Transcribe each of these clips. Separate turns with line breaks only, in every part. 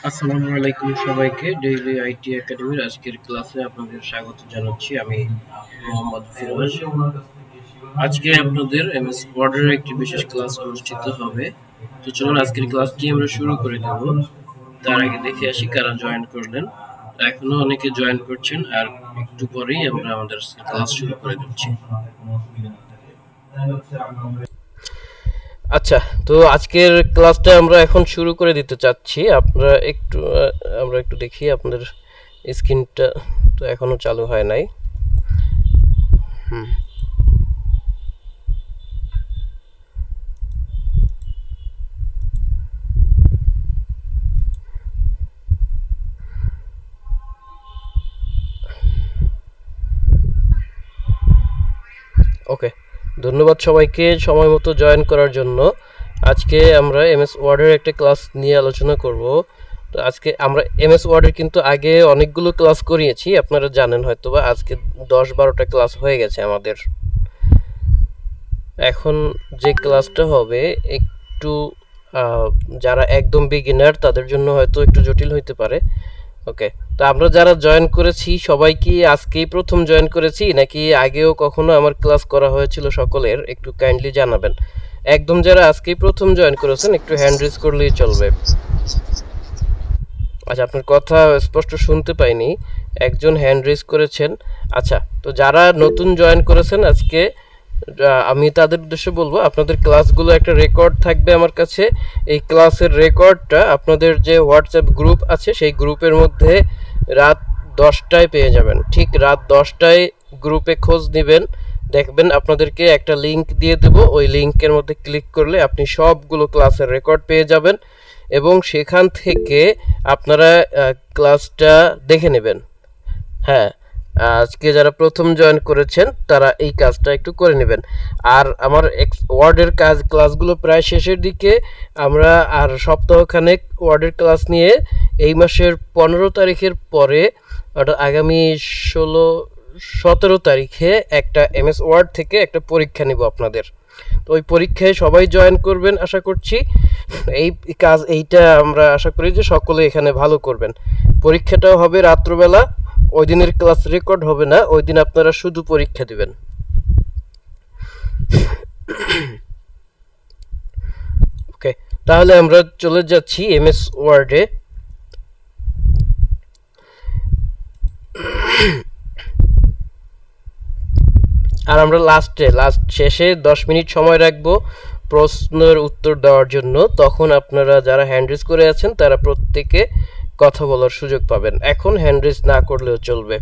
আসসালামু আলাইকুম সবাইকে। ডেইলি আইটি একাডেমির আজকের ক্লাসে আপনাদের স্বাগত জানাচ্ছি। আমি মোহাম্মদ ফিরোজ। আজকে আপনাদের এমএস ওয়ার্ডের একটি বিশেষ ক্লাস অনুষ্ঠিত হবে। তো চলুন আজকের ক্লাসটি আমরা শুরু করে দেব। তার আগে দেখে আসি কারা জয়েন করলেন। এখনো অনেকে জয়েন করছেন, আর একটু পরেই আমরা আমাদের ক্লাস শুরু করে দিচ্ছি।
আচ্ছা, তো আজকের ক্লাসটা আমরা এখন শুরু করে দিতে চাচ্ছি। আমরা একটু দেখি আপনাদের স্ক্রিনটা তো এখনো চালু হয় নাই। ওকে, ধন্যবাদ সবাইকে সময় মতো জয়েন করার জন্য। আজকে আমরা এমএস ওয়ার্ডের একটা ক্লাস নিয়ে আলোচনা করব। তো আজকে আমরা এমএস ওয়ার্ডের কিন্তু আগে অনেকগুলো ক্লাস করিয়েছি, আপনারা জানেন হয়তোবা। আজকে 10-12টা ক্লাস হয়ে গেছে আমাদের। এখন যে ক্লাসটা হবে একটু যারা একদম বিগিনার তাদের জন্য হয়তো একটু জটিল হইতে পারে। ওকে, তো আমরা যারা জয়েন করেছি সবাই কি আজকেই প্রথম জয়েন করেছি নাকি আগেও কখনো আমার ক্লাস করা হয়েছিল সকলের একটু কাইন্ডলি জানাবেন। একদম যারা আজকেই প্রথম জয়েন করেছেন একটু হ্যান্ড রেজ করলেই চলবে। আচ্ছা, আপনার কথা স্পষ্ট শুনতে পাইনি। একজন হ্যান্ড রেজ করেছেন। আচ্ছা, তো যারা নতুন জয়েন করেছেন আজকে আমি তাদের উদ্দেশ্যে বলবো, আপনাদের ক্লাসগুলো একটা রেকর্ড থাকবে আমার কাছে। এই ক্লাসের রেকর্ডটা আপনাদের যে হোয়াটসঅ্যাপ গ্রুপ আছে সেই গ্রুপের মধ্যে রাত 10টায় পেয়ে যাবেন। ঠিক রাত 10টায় গ্রুপে খোঁজ নেবেন, দেখবেন আপনাদেরকে একটা লিঙ্ক দিয়ে দেবো। ওই লিঙ্কের মধ্যে ক্লিক করলে আপনি সবগুলো ক্লাসের রেকর্ড পেয়ে যাবেন এবং সেখান থেকে আপনারা ক্লাসটা দেখে নেবেন। হ্যাঁ, আজকে যারা প্রথম জয়েন করেছেন তারা এই কাজটা একটু করে নেবেন। আর আমার ওয়ার্ডের ক্লাসগুলো প্রায় শেষের দিকে। আমরা আর সপ্তাহখানেক ওয়ার্ডের ক্লাস নিয়ে এই মাসের 15 তারিখের পরে, অর্থাৎ আগামী 17 তারিখে একটা এমএস ওয়ার্ড থেকে একটা পরীক্ষা নিব আপনাদের। তো ওই পরীক্ষায় সবাই জয়েন করবেন আশা করছি। এইটা আমরা আশা করি যে সকলে এখানে ভালো করবেন। পরীক্ষাটাও হবে রাত্রবেলা। ওই দিনের ক্লাস রেকর্ড হবে না, ওই দিন আপনারা শুধু পরীক্ষা দিবেন। ওকে, তাহলে আমরা চলে যাচ্ছি এমএস ওয়ার্ডে। আর আমরা শেষে 10 মিনিট সময় রাখবো প্রশ্নের উত্তর দেওয়ার জন্য। তখন আপনারা যারা হ্যান্ড রেজ করে আছেন তারা প্রত্যেকে কথা বলার সুযোগ পাবেন। এখন হ্যান্ড রেজ না করলেও চলবে।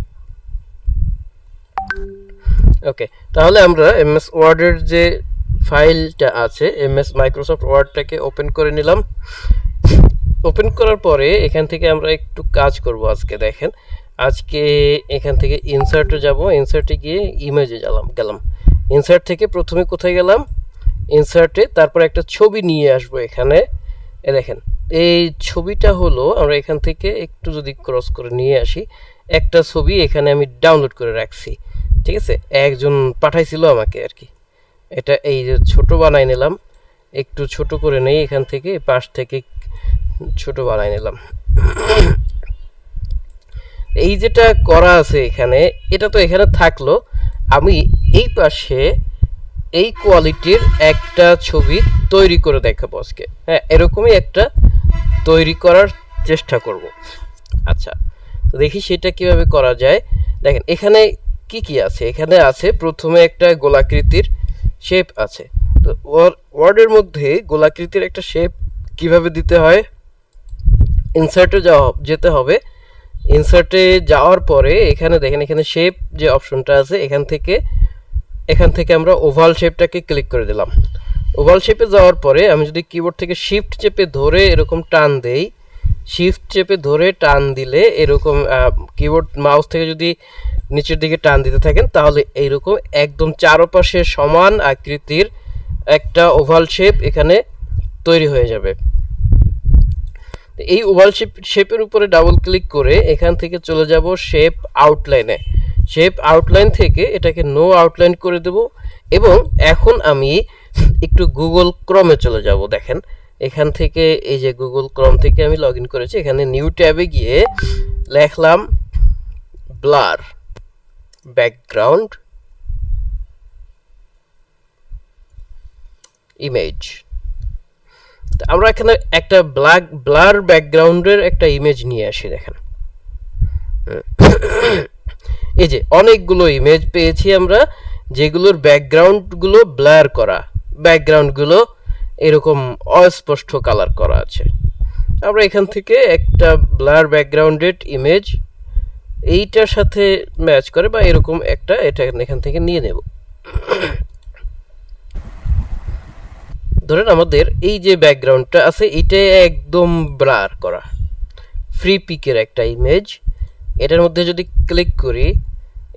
ওকে, তাহলে আমরা এমএস ওয়ার্ডের যে ফাইলটা আছে, এমএস মাইক্রোসফট ওয়ার্ডটাকে ওপেন করে নিলাম। ওপেন করার পরে এখান থেকে আমরা একটু কাজ করব আজকে। দেখেন, আজকে এখান থেকে ইনসার্টে যাব। ইনসার্টে গিয়ে ইমেজে গেলাম। ইনসার্ট থেকে প্রথমে কোথায় গেলাম? ইনসার্টে, তারপর একটা ছবি নিয়ে আসবো এখানে। দেখেন, এই ছবিটা হলো, আমরা এখান থেকে একটু যদি ক্রস করে নিয়ে আসি, একটা ছবি এখানে আমি ডাউনলোড করে রাখছি। ঠিক আছে, একজন পাঠাইছিল আমাকে আর কি। এটা এই যে ছোট বানাই নিলাম, একটু ছোট করে নেই, এখান থেকে পাশ থেকে ছোট বানাই নিলাম। এই যেটা করা আছে এখানে, এটা তো এখানে থাকলো। আমি এই পাশে এই কোয়ালিটির একটা ছবি তৈরি করে দেখাবো আজকে। হ্যাঁ, এরকমই একটা তৈরি করার চেষ্টা করব। আচ্ছা, তো দেখি সেটা কিভাবে করা যায়। দেখেন এখানে কি কি আছে। এখানে আছে প্রথমে একটা গোলাকৃতির শেপ আছে। তো ওয়ার্ডের মধ্যে গোলাকৃতির একটা শেপ কিভাবে দিতে হয়, ইনসার্টে যেতে হবে। ইনসার্টে যাওয়ার পরে এখানে দেখেন, এখানে শেপ যে অপশনটা আছে, এখান থেকে আমরা ওভাল শেপটাকে ক্লিক করে দিলাম। ওভাল শেপে যাওয়ার পরে আমি যদি কিবোর্ড থেকে শিফট চেপে ধরে এরকম টান দেই, শিফট চেপে ধরে টান দিলে এরকম, কিবোর্ড মাউস থেকে যদি নিচের দিকে টান দিতে থাকেন তাহলে এইরকম একদম চারপাশে সমান আকৃতির একটা ওভাল শেপ এখানে তৈরি হয়ে যাবে। এই ওভাল শেপের উপরে ডাবল ক্লিক করে এখান থেকে চলে যাব শেপ আউটলাইনে। শেপ আউটলাইন থেকে এটাকে নো আউটলাইন করে দেব এবং এখন আমি একটু গুগল ক্রমে চলে যাব। দেখেন, এখান থেকে এই যে গুগল ক্রোম থেকে আমি লগ ইন করেছি, এখানে নিউ ট্যাবে গিয়ে লিখলাম ব্লার ব্যাকগ্রাউন্ড ইমেজ। আমরা এখানে একটা ব্লার ব্যাকগ্রাউন্ডের একটা ইমেজ নিয়ে আসি। দেখেন এই যে অনেকগুলো ইমেজ পেয়েছি আমরা, যেগুলোর ব্যাকগ্রাউন্ডগুলো ব্লার করা, ব্যাকগ্রাউন্ডগুলো এরকম অস্পষ্ট কালার করা আছে। আমরা এখান থেকে একটা ব্লার ব্যাকগ্রাউন্ডেড ইমেজ এইটার সাথে ম্যাচ করে বা এরকম একটা এটা এখান থেকে নিয়ে নেব। ধরেন আমাদের এই যে ব্যাকগ্রাউন্ডটা আছে এটা একদম ব্লার করা ফ্রি পিকের একটা ইমেজ। এটার মধ্যে যদি ক্লিক করি,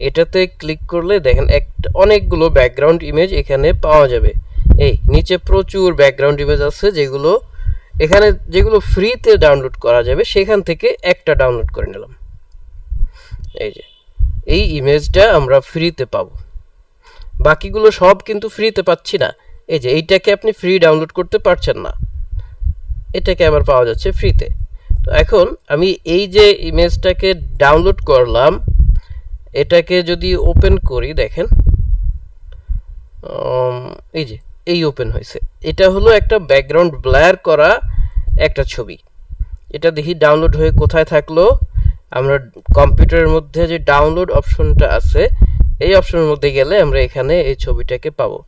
এটাতে ক্লিক করলে দেখেন অনেকগুলো ব্যাকগ্রাউন্ড ইমেজ এখানে পাওয়া যাবে। এই নিচে প্রচুর ব্যাকগ্রাউন্ড ইমেজ আছে, যেগুলো এখানে যেগুলো ফ্রিতে ডাউনলোড করা যাবে সেখান থেকে একটা ডাউনলোড করে নিলাম। এই যে এই ইমেজটা আমরা ফ্রিতে পাবো, বাকিগুলো সব কিন্তু ফ্রিতে পাচ্ছি না। এই যে এইটাকে আপনি ফ্রি ডাউনলোড করতে পারছেন না, এটাকে আবার পাওয়া যাচ্ছে ফ্রিতে। তো এখন আমি এই যে ইমেজটাকে ডাউনলোড করলাম, এটাকে যদি ওপেন করি দেখেন এই যে এই ওপেন হয়েছে। এটা হলো একটা ব্যাকগ্রাউন্ড ব্লার করা একটা ছবি। এটা দেখি ডাউনলোড হয়ে কোথায় থাকলো। আমরা কম্পিউটারের মধ্যে যে ডাউনলোড অপশনটা আছে এই অপশনের মধ্যে গেলে আমরা এখানে এই ছবিটাকে পাবো।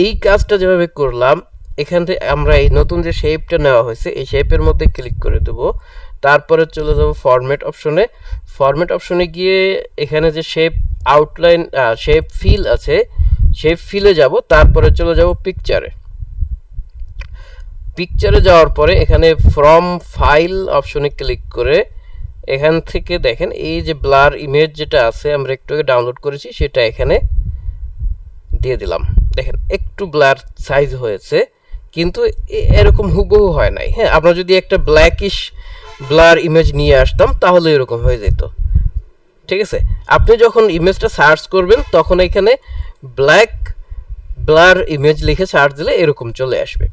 এই কাজটা যেভাবে করলাম, এখান থেকে আমরা এই নতুন যে শেপটা নেওয়া হয়েছে এই শেপের মধ্যে ক্লিক করে দেব, তারপরে চলে যাব ফরম্যাট অপশনে। ফরম্যাট অপশনে গিয়ে এখানে যে শেপ আউটলাইন শেপ ফিল আছে শেপ ফিলে যাব, তারপরে চলে যাব পিকচারে। পিকচারে যাওয়ার পরে এখানে ফ্রম ফাইল অপশনে ক্লিক করে এখান থেকে দেখেন এই যে ব্লার ইমেজ যেটা আছে আমরা একটু আগে ডাউনলোড করেছি সেটা এখানে দিয়ে দিলাম। দেখেন একটু ব্লার সাইজ হয়েছে, কিন্তু এরকম হুবহু হয় নাই। হ্যাঁ, আমরা যদি একটা ব্ল্যাকিশ ব্লার ইমেজ নিয়ে আসতাম তাহলে এরকম হয়ে যেত। ঠিক আছে, আপনি যখন ইমেজটা সার্চ করবেন তখন এখানে ব্ল্যাক ব্লার ইমেজ লিখে সার্চ দিলে এরকম চলে আসবে।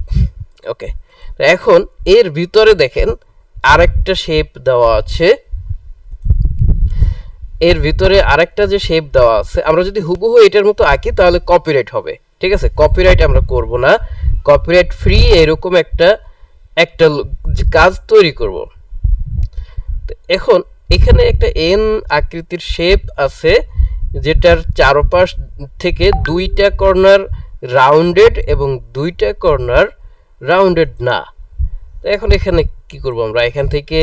ওকে, তো এখন এর ভিতরে দেখেন আরেকটা শেপ দেওয়া আছে। এর ভিতরে আরেকটা যে শেপ দেওয়া আছে, আমরা যদি হুবহু এটার মতো আঁকি তাহলে কপিরাইট হবে। ঠিক আছে, কপিরাইট আমরা করব না, কপিরাইট ফ্রি এরকম একটা একটা কাজ তৈরি করব। এখন এখানে একটা এন আকৃতির শেপ আছে, যেটার চারপাশ থেকে দুইটা কর্নার রাউন্ডেড এবং দুইটা কর্নার রাউন্ডেড না। তো এখন এখানে কি করব, আমরা এখান থেকে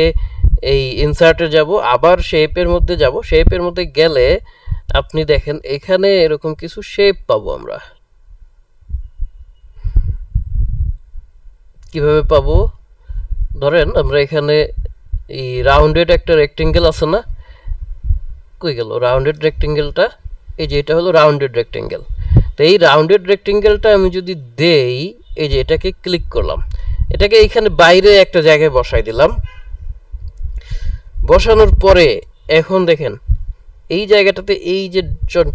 এই ইনসার্টে যাব, আবার শেপের মধ্যে যাব। শেপের মধ্যে গেলে আপনি দেখেন এখানে এরকম কিছু শেপ পাবো। আমরা কিভাবে পাবো, ধরেন আমরা এখানে এই রাউন্ডেড একটা রেক্টেঙ্গেল আছে না, কই গেল রাউন্ডেড রেক্টেঙ্গেলটা? এই যে এটা হলো রাউন্ডেড রেক্টেঙ্গেল। তো এই রাউন্ডেড রেক্টেঙ্গেলটা আমি যদি দেই, এই যে এটাকে ক্লিক করলাম, এটাকে এইখানে বাইরে একটা জায়গায় বসাই দিলাম। বসানোর পরে এখন দেখেন এই জায়গাটাতে এই যে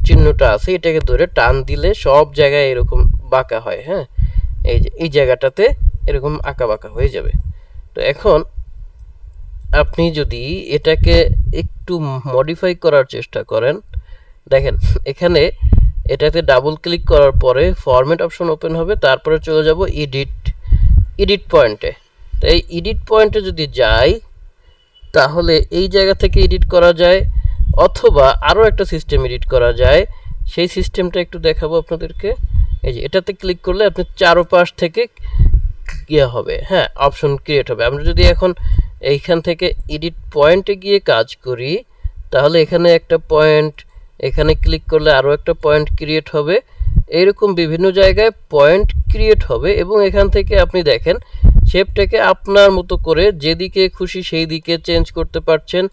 চিহ্নটা আছে এটাকে ধরে টান দিলে সব জায়গায় এরকম বাঁকা হয়। হ্যাঁ, এই যে এই জায়গাটাতে এরকম আঁকা বাঁকা হয়ে যাবে। তো এখন আপনি যদি এটাকে একটু মডিফাই করার চেষ্টা করেন, দেখেন এখানে এটাতে ডাবল ক্লিক করার পরে ফরম্যাট অপশন ওপেন হবে, তারপরে চলে যাব এডিট পয়েন্টে। তো এই এডিট পয়েন্টে যদি যাই তাহলে এই জায়গা থেকে এডিট করা যায়, অথবা আরও একটা সিস্টেম এডিট করা যায়। সেই সিস্টেমটা একটু দেখাবো আপনাদেরকে। এই যে এটাতে ক্লিক করলে আপনি চারপাশ থেকে ইয়ে হবে, হ্যাঁ অপশন ক্রিয়েট হবে। আমরা যদি এখন এইখান থেকে এডিট পয়েন্টে গিয়ে কাজ করি তাহলে এখানে একটা পয়েন্ট, এখানে ক্লিক করলে আরও একটা পয়েন্ট ক্রিয়েট হবে। এইরকম বিভিন্ন জায়গায় পয়েন্ট ক্রিয়েট হবে এবং এখান থেকে আপনি দেখেন শেপটাকে আপনার মতো করে যেদিকে খুশি সেই দিকে চেঞ্জ করতে পারছেন,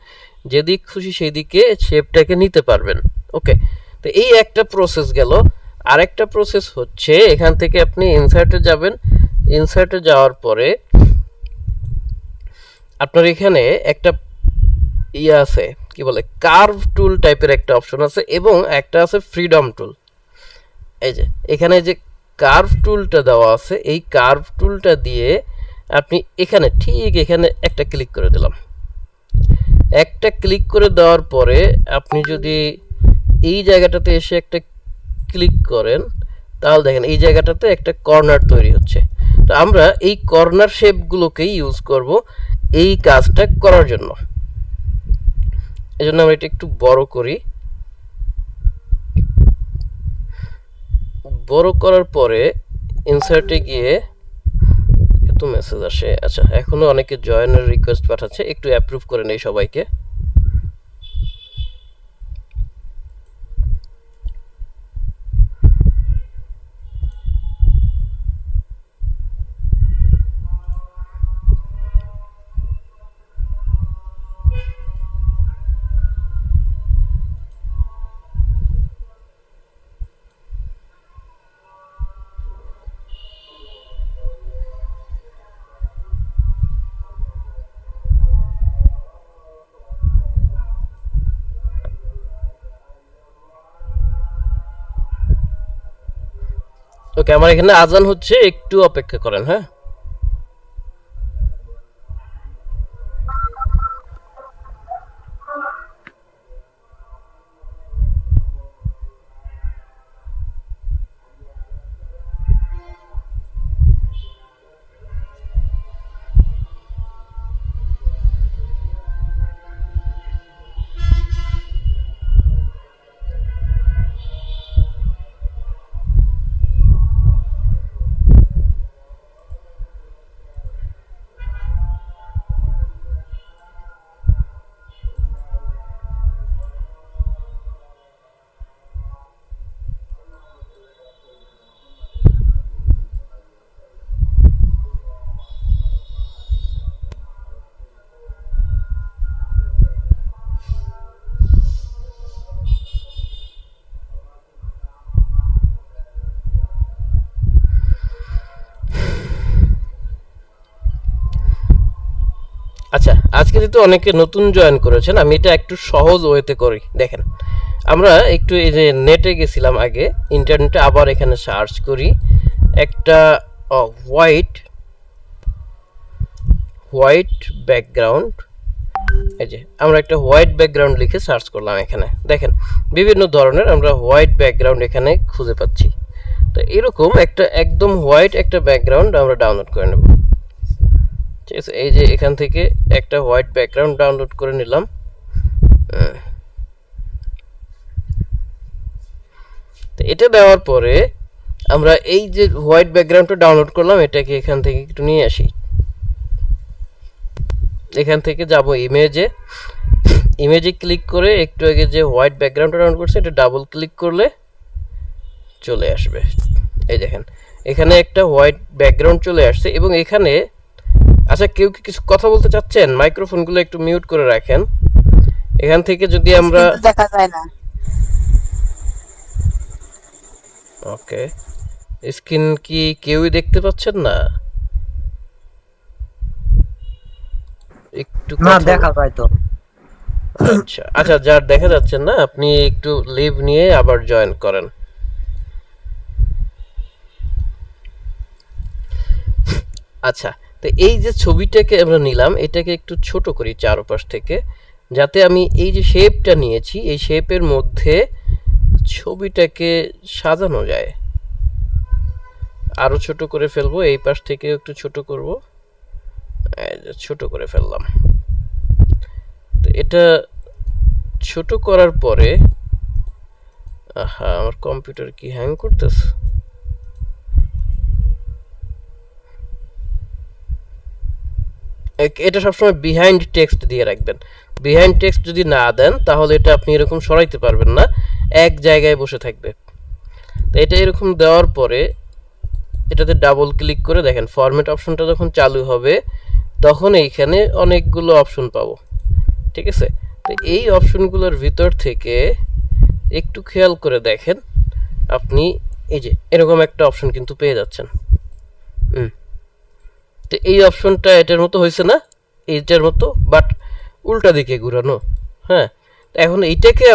যেদিক খুশি সেই দিকে শেপটাকে নিতে পারবেন। ওকে, তো এই একটা প্রসেস গেল। আরেকটা প্রসেস হচ্ছে এখান থেকে আপনি ইনসার্টে যাবেন। ইনসার্টে যাওয়ার পরে আপনার এখানে একটা ইয়ে আছে, কি বলে কার্ভ টুল টাইপের একটা অপশন আছে এবং একটা আছে ফ্রিডম টুল। এই যে এখানে যে কার্ভ টুলটা দেওয়া আছে, এই কার্ভ টুলটা দিয়ে আপনি এখানে ঠিক এখানে একটা ক্লিক করে দিলাম। একটা ক্লিক করে দেওয়ার পরে আপনি যদি এই জায়গাটাতে এসে একটা ক্লিক করেন, তাহলে দেখেন এই জায়গাটাতে একটা কর্নার তৈরি হচ্ছে। তো আমরা এই কর্নার শেপগুলোকেই ইউজ করব এই কাজটা করার জন্য। এজন্য আমরা এটা একটু বড় করি। বড় করার পরে ইনসার্টে গিয়ে এত মেসেজ আসে। আচ্ছা, এখনো অনেকে জয়েনের রিকোয়েস্ট পাঠাচ্ছে, একটু অ্যাপ্রুভ করে নেই সবাইকে। ওকে, আমার এখানে আজান হচ্ছে, একটু অপেক্ষা করেন। হ্যাঁ, আচ্ছা, আজকে যেহেতু অনেকে নতুন জয়েন করেছেন, আমি এটা একটু সহজ ওয়েতে করি। দেখেন, আমরা একটু এই যে নেটে গেছিলাম আগে, ইন্টারনেটে আবার এখানে সার্চ করি একটা হোয়াইট হোয়াইট ব্যাকগ্রাউন্ড। এই যে আমরা একটা হোয়াইট ব্যাকগ্রাউন্ড লিখে সার্চ করলাম, এখানে দেখেন বিভিন্ন ধরনের আমরা হোয়াইট ব্যাকগ্রাউন্ড এখানে খুঁজে পাচ্ছি। তো এরকম একটা একদম হোয়াইট একটা ব্যাকগ্রাউন্ড আমরা ডাউনলোড করে নেব। ঠিক আছে, এই যে এখান থেকে একটা হোয়াইট ব্যাকগ্রাউন্ড ডাউনলোড করে নিলাম। তো এটা দেওয়ার পরে আমরা এই যে হোয়াইট ব্যাকগ্রাউন্ডটা ডাউনলোড করলাম, এটাকে এখান থেকে একটু নিয়ে আসি। এখান থেকে যাব ইমেজে ক্লিক করে একটু আগে যে হোয়াইট ব্যাকগ্রাউন্ডটা ডাউনলোড করছে এটা ডাবল ক্লিক করলে চলে আসবে। এই দেখেন এখানে একটা হোয়াইট ব্যাকগ্রাউন্ড চলে আসছে। এবং এখানে আচ্ছা, কেউ কি কিছু কথা বলতে চাচ্ছেন? মাইক্রোফোনগুলো একটু মিউট করে রাখেন। এখান থেকে যদি আমরা
দেখা যায় না।
ওকে, স্ক্রিন কি কেউই দেখতে পাচ্ছেন না? একটু
না,
কথা
দেখা যায় তো।
আচ্ছা আচ্ছা, যার দেখা যাচ্ছে না আপনি একটু লিভ নিয়ে আবার জয়েন করেন। আচ্ছা, তো এই যে ছবিটাকে আমরা নিলাম, এটাকে একটু ছোট করি চারপাশ থেকে, যাতে আমি এই যে শেপটা নিয়েছি এই শেপের মধ্যে ছবিটাকে সাজানো যায়। আরো ছোট করে ফেলবো, এই পাশ থেকে একটু ছোট করব, ছোট করে ফেললাম। তো এটা ছোট করার পরে আমার কম্পিউটার কি হ্যাং করতেছে? এটা সবসময় বিহাইন্ড টেক্সট দিয়ে রাখবেন। বিহাইন্ড টেক্সট যদি না দেন তাহলে এটা আপনি এরকম সরাইতে পারবেন না, এক জায়গায় বসে থাকবে। তো এটা এরকম দেওয়ার পরে এটাতে ডাবল ক্লিক করে দেখেন ফরম্যাট অপশনটা যখন চালু হবে তখন এইখানে অনেকগুলো অপশন পাবো। ঠিক আছে, তো এই অপশনগুলোর ভিতর থেকে একটু খেয়াল করে দেখেন, আপনি এই যে এরকম একটা অপশন কিন্তু পেয়ে যাচ্ছেন। তো এই অপশনটা এটার মতো হয়েছে না, এইটার মতো, বাট উল্টা দিকে ঘুরানো। হ্যাঁ, এখন এইটাকে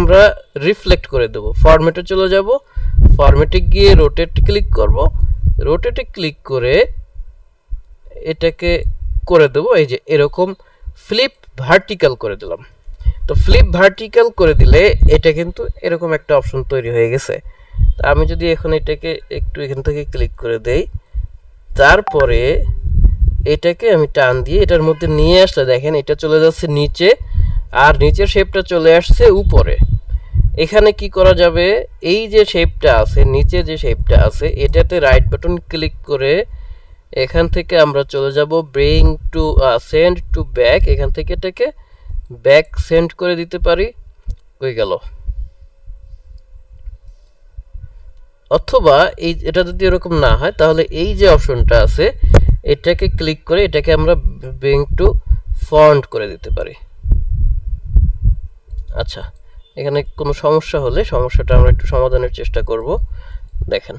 আমরা রিফ্লেক্ট করে দেব। ফরম্যাটে চলে যাব, ফরম্যাটে গিয়ে রোটেট ক্লিক করব, রোটেটে ক্লিক করে এটাকে করে দেবো এই যে এরকম ফ্লিপ ভার্টিক্যাল করে দিলাম। তো ফ্লিপ ভার্টিক্যাল করে দিলে এটা কিন্তু এরকম একটা অপশন তৈরি হয়ে গেছে। তা আমি যদি এখন এটাকে একটু এখান থেকে ক্লিক করে দেই, তারপরে এটাকে আমি টান দিয়ে এটার মধ্যে নিয়ে আসলে দেখেন এটা চলে যাচ্ছে নিচে, আর নিচের শেপটা চলে আসছে উপরে। এখানে কি করা যাবে, এই যে শেপটা আছে, নিচে যে শেপটা আছে, এটাতে রাইট বাটন ক্লিক করে এখান থেকে আমরা চলে যাব bring to send to back, এখান থেকে এটাকে ব্যাক সেন্ড করে দিতে পারি, হয়ে গেল। অথবা এটা যদি এরকম না হয় তাহলে এই যে অপশনটা আছে এটাকে ক্লিক করে এটাকে আমরা ব্রিং টু ফন্ট করে দিতে পারি। আচ্ছা, এখানে কোনো সমস্যা হলে সমস্যাটা আমরা একটু সমাধানের চেষ্টা করব। দেখেন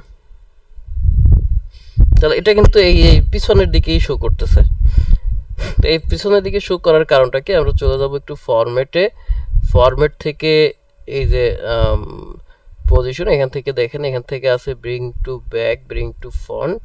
তাহলে এটা কিন্তু এই পিছনের দিকেই শো করতেছে। তো এই পিছনের দিকে শো করার কারণটা কি, আমরা চলে যাব একটু ফরম্যাটে, ফরম্যাট থেকে এই যে পজিশন, এখান থেকে দেখেন এখান থেকে আছে bring to back, bring to font.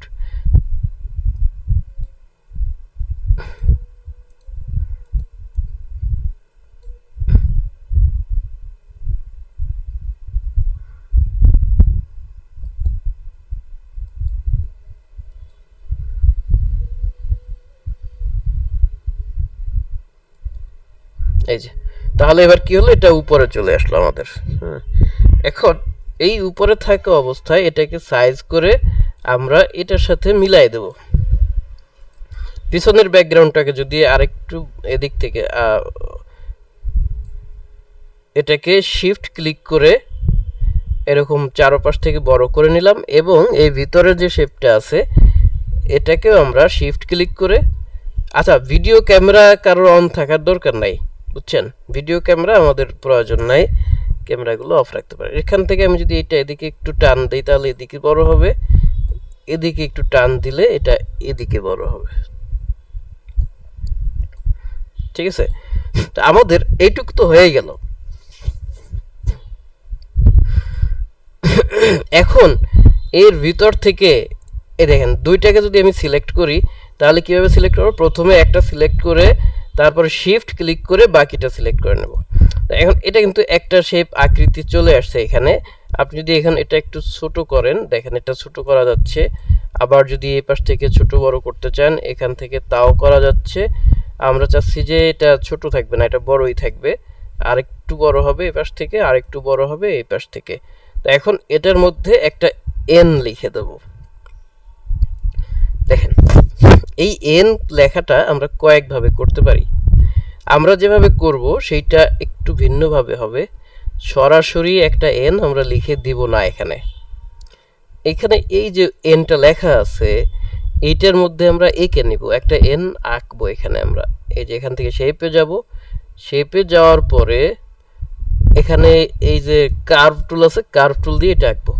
এই যে তাহলে এবার কি হলো, এটা উপরে চলে আসলো আমাদের। এখন এই উপরে থাকা অবস্থায় এটাকে সাইজ করে আমরা এটার সাথে মিলাই দেব। পিছনের ব্যাকগ্রাউন্ডটাকে যদি আরেকটু এদিক থেকে এটাকে শিফট ক্লিক করে এরকম চারপাশ থেকে বড় করে নিলাম, এবং এই ভিতরে যে শেপটা আছে এটাকেও আমরা শিফট ক্লিক করে, আচ্ছা ভিডিও ক্যামেরা কারোর অন থাকার দরকার নাই, বুঝছেন, ভিডিও ক্যামেরা আমাদের প্রয়োজন নাই, ক্যামেরাগুলো অফ রাখতে পারে। এখান থেকে আমি যদি এটা এদিকে একটু টান দিই তাহলে এদিকে বড় হবে, এদিকে একটু টান দিলে এটা এদিকে বড় হবে, ঠিক আছে। তো আমাদের এইটুকু তো হয়ে গেল। এখন এর ভিতর থেকে এই দেখেন দুইটাকে যদি আমি সিলেক্ট করি তাহলে কিভাবে সিলেক্ট করব, প্রথমে একটা সিলেক্ট করে তারপরে শিফট ক্লিক করে বাকিটা সিলেক্ট করে নেব। এখন এটা কিন্তু একটা শেপ আকৃতি চলে আসছে এখানে। আপনি যদি এখানে এটা একটু ছোট করেন, দেখেন এটা ছোট করা যাচ্ছে, আবার যদি এই পাশ থেকে ছোট বড় করতে চান এখান থেকে তাও করা যাচ্ছে। আমরা চাচ্ছি যে এটা ছোট থাকবে না, এটা বড়ই থাকবে, আরেকটু বড় হবে এই পাশ থেকে, আরেকটু বড় হবে এই পাশ থেকে। তো এখন এটার মধ্যে একটা এন লিখে দেব। দেখেন এই এন লেখাটা আমরা কয়েকভাবে করতে পারি। আমরা যেভাবে করব সেইটা একটু ভিন্নভাবে হবে। সরাসরি একটা এন আমরা লিখে দিব না, এখানে এখানে এই যে এনটা লেখা আছে এইটার মধ্যে আমরা এঁকে নিব, একটা এন আঁকবো এখানে। আমরা এই যে এখান থেকে শেপে যাব, শেপে যাওয়ার পরে এখানে এই যে কার্ভ টুল আছে, কার্ভ টুল দিয়ে এটা আঁকবো।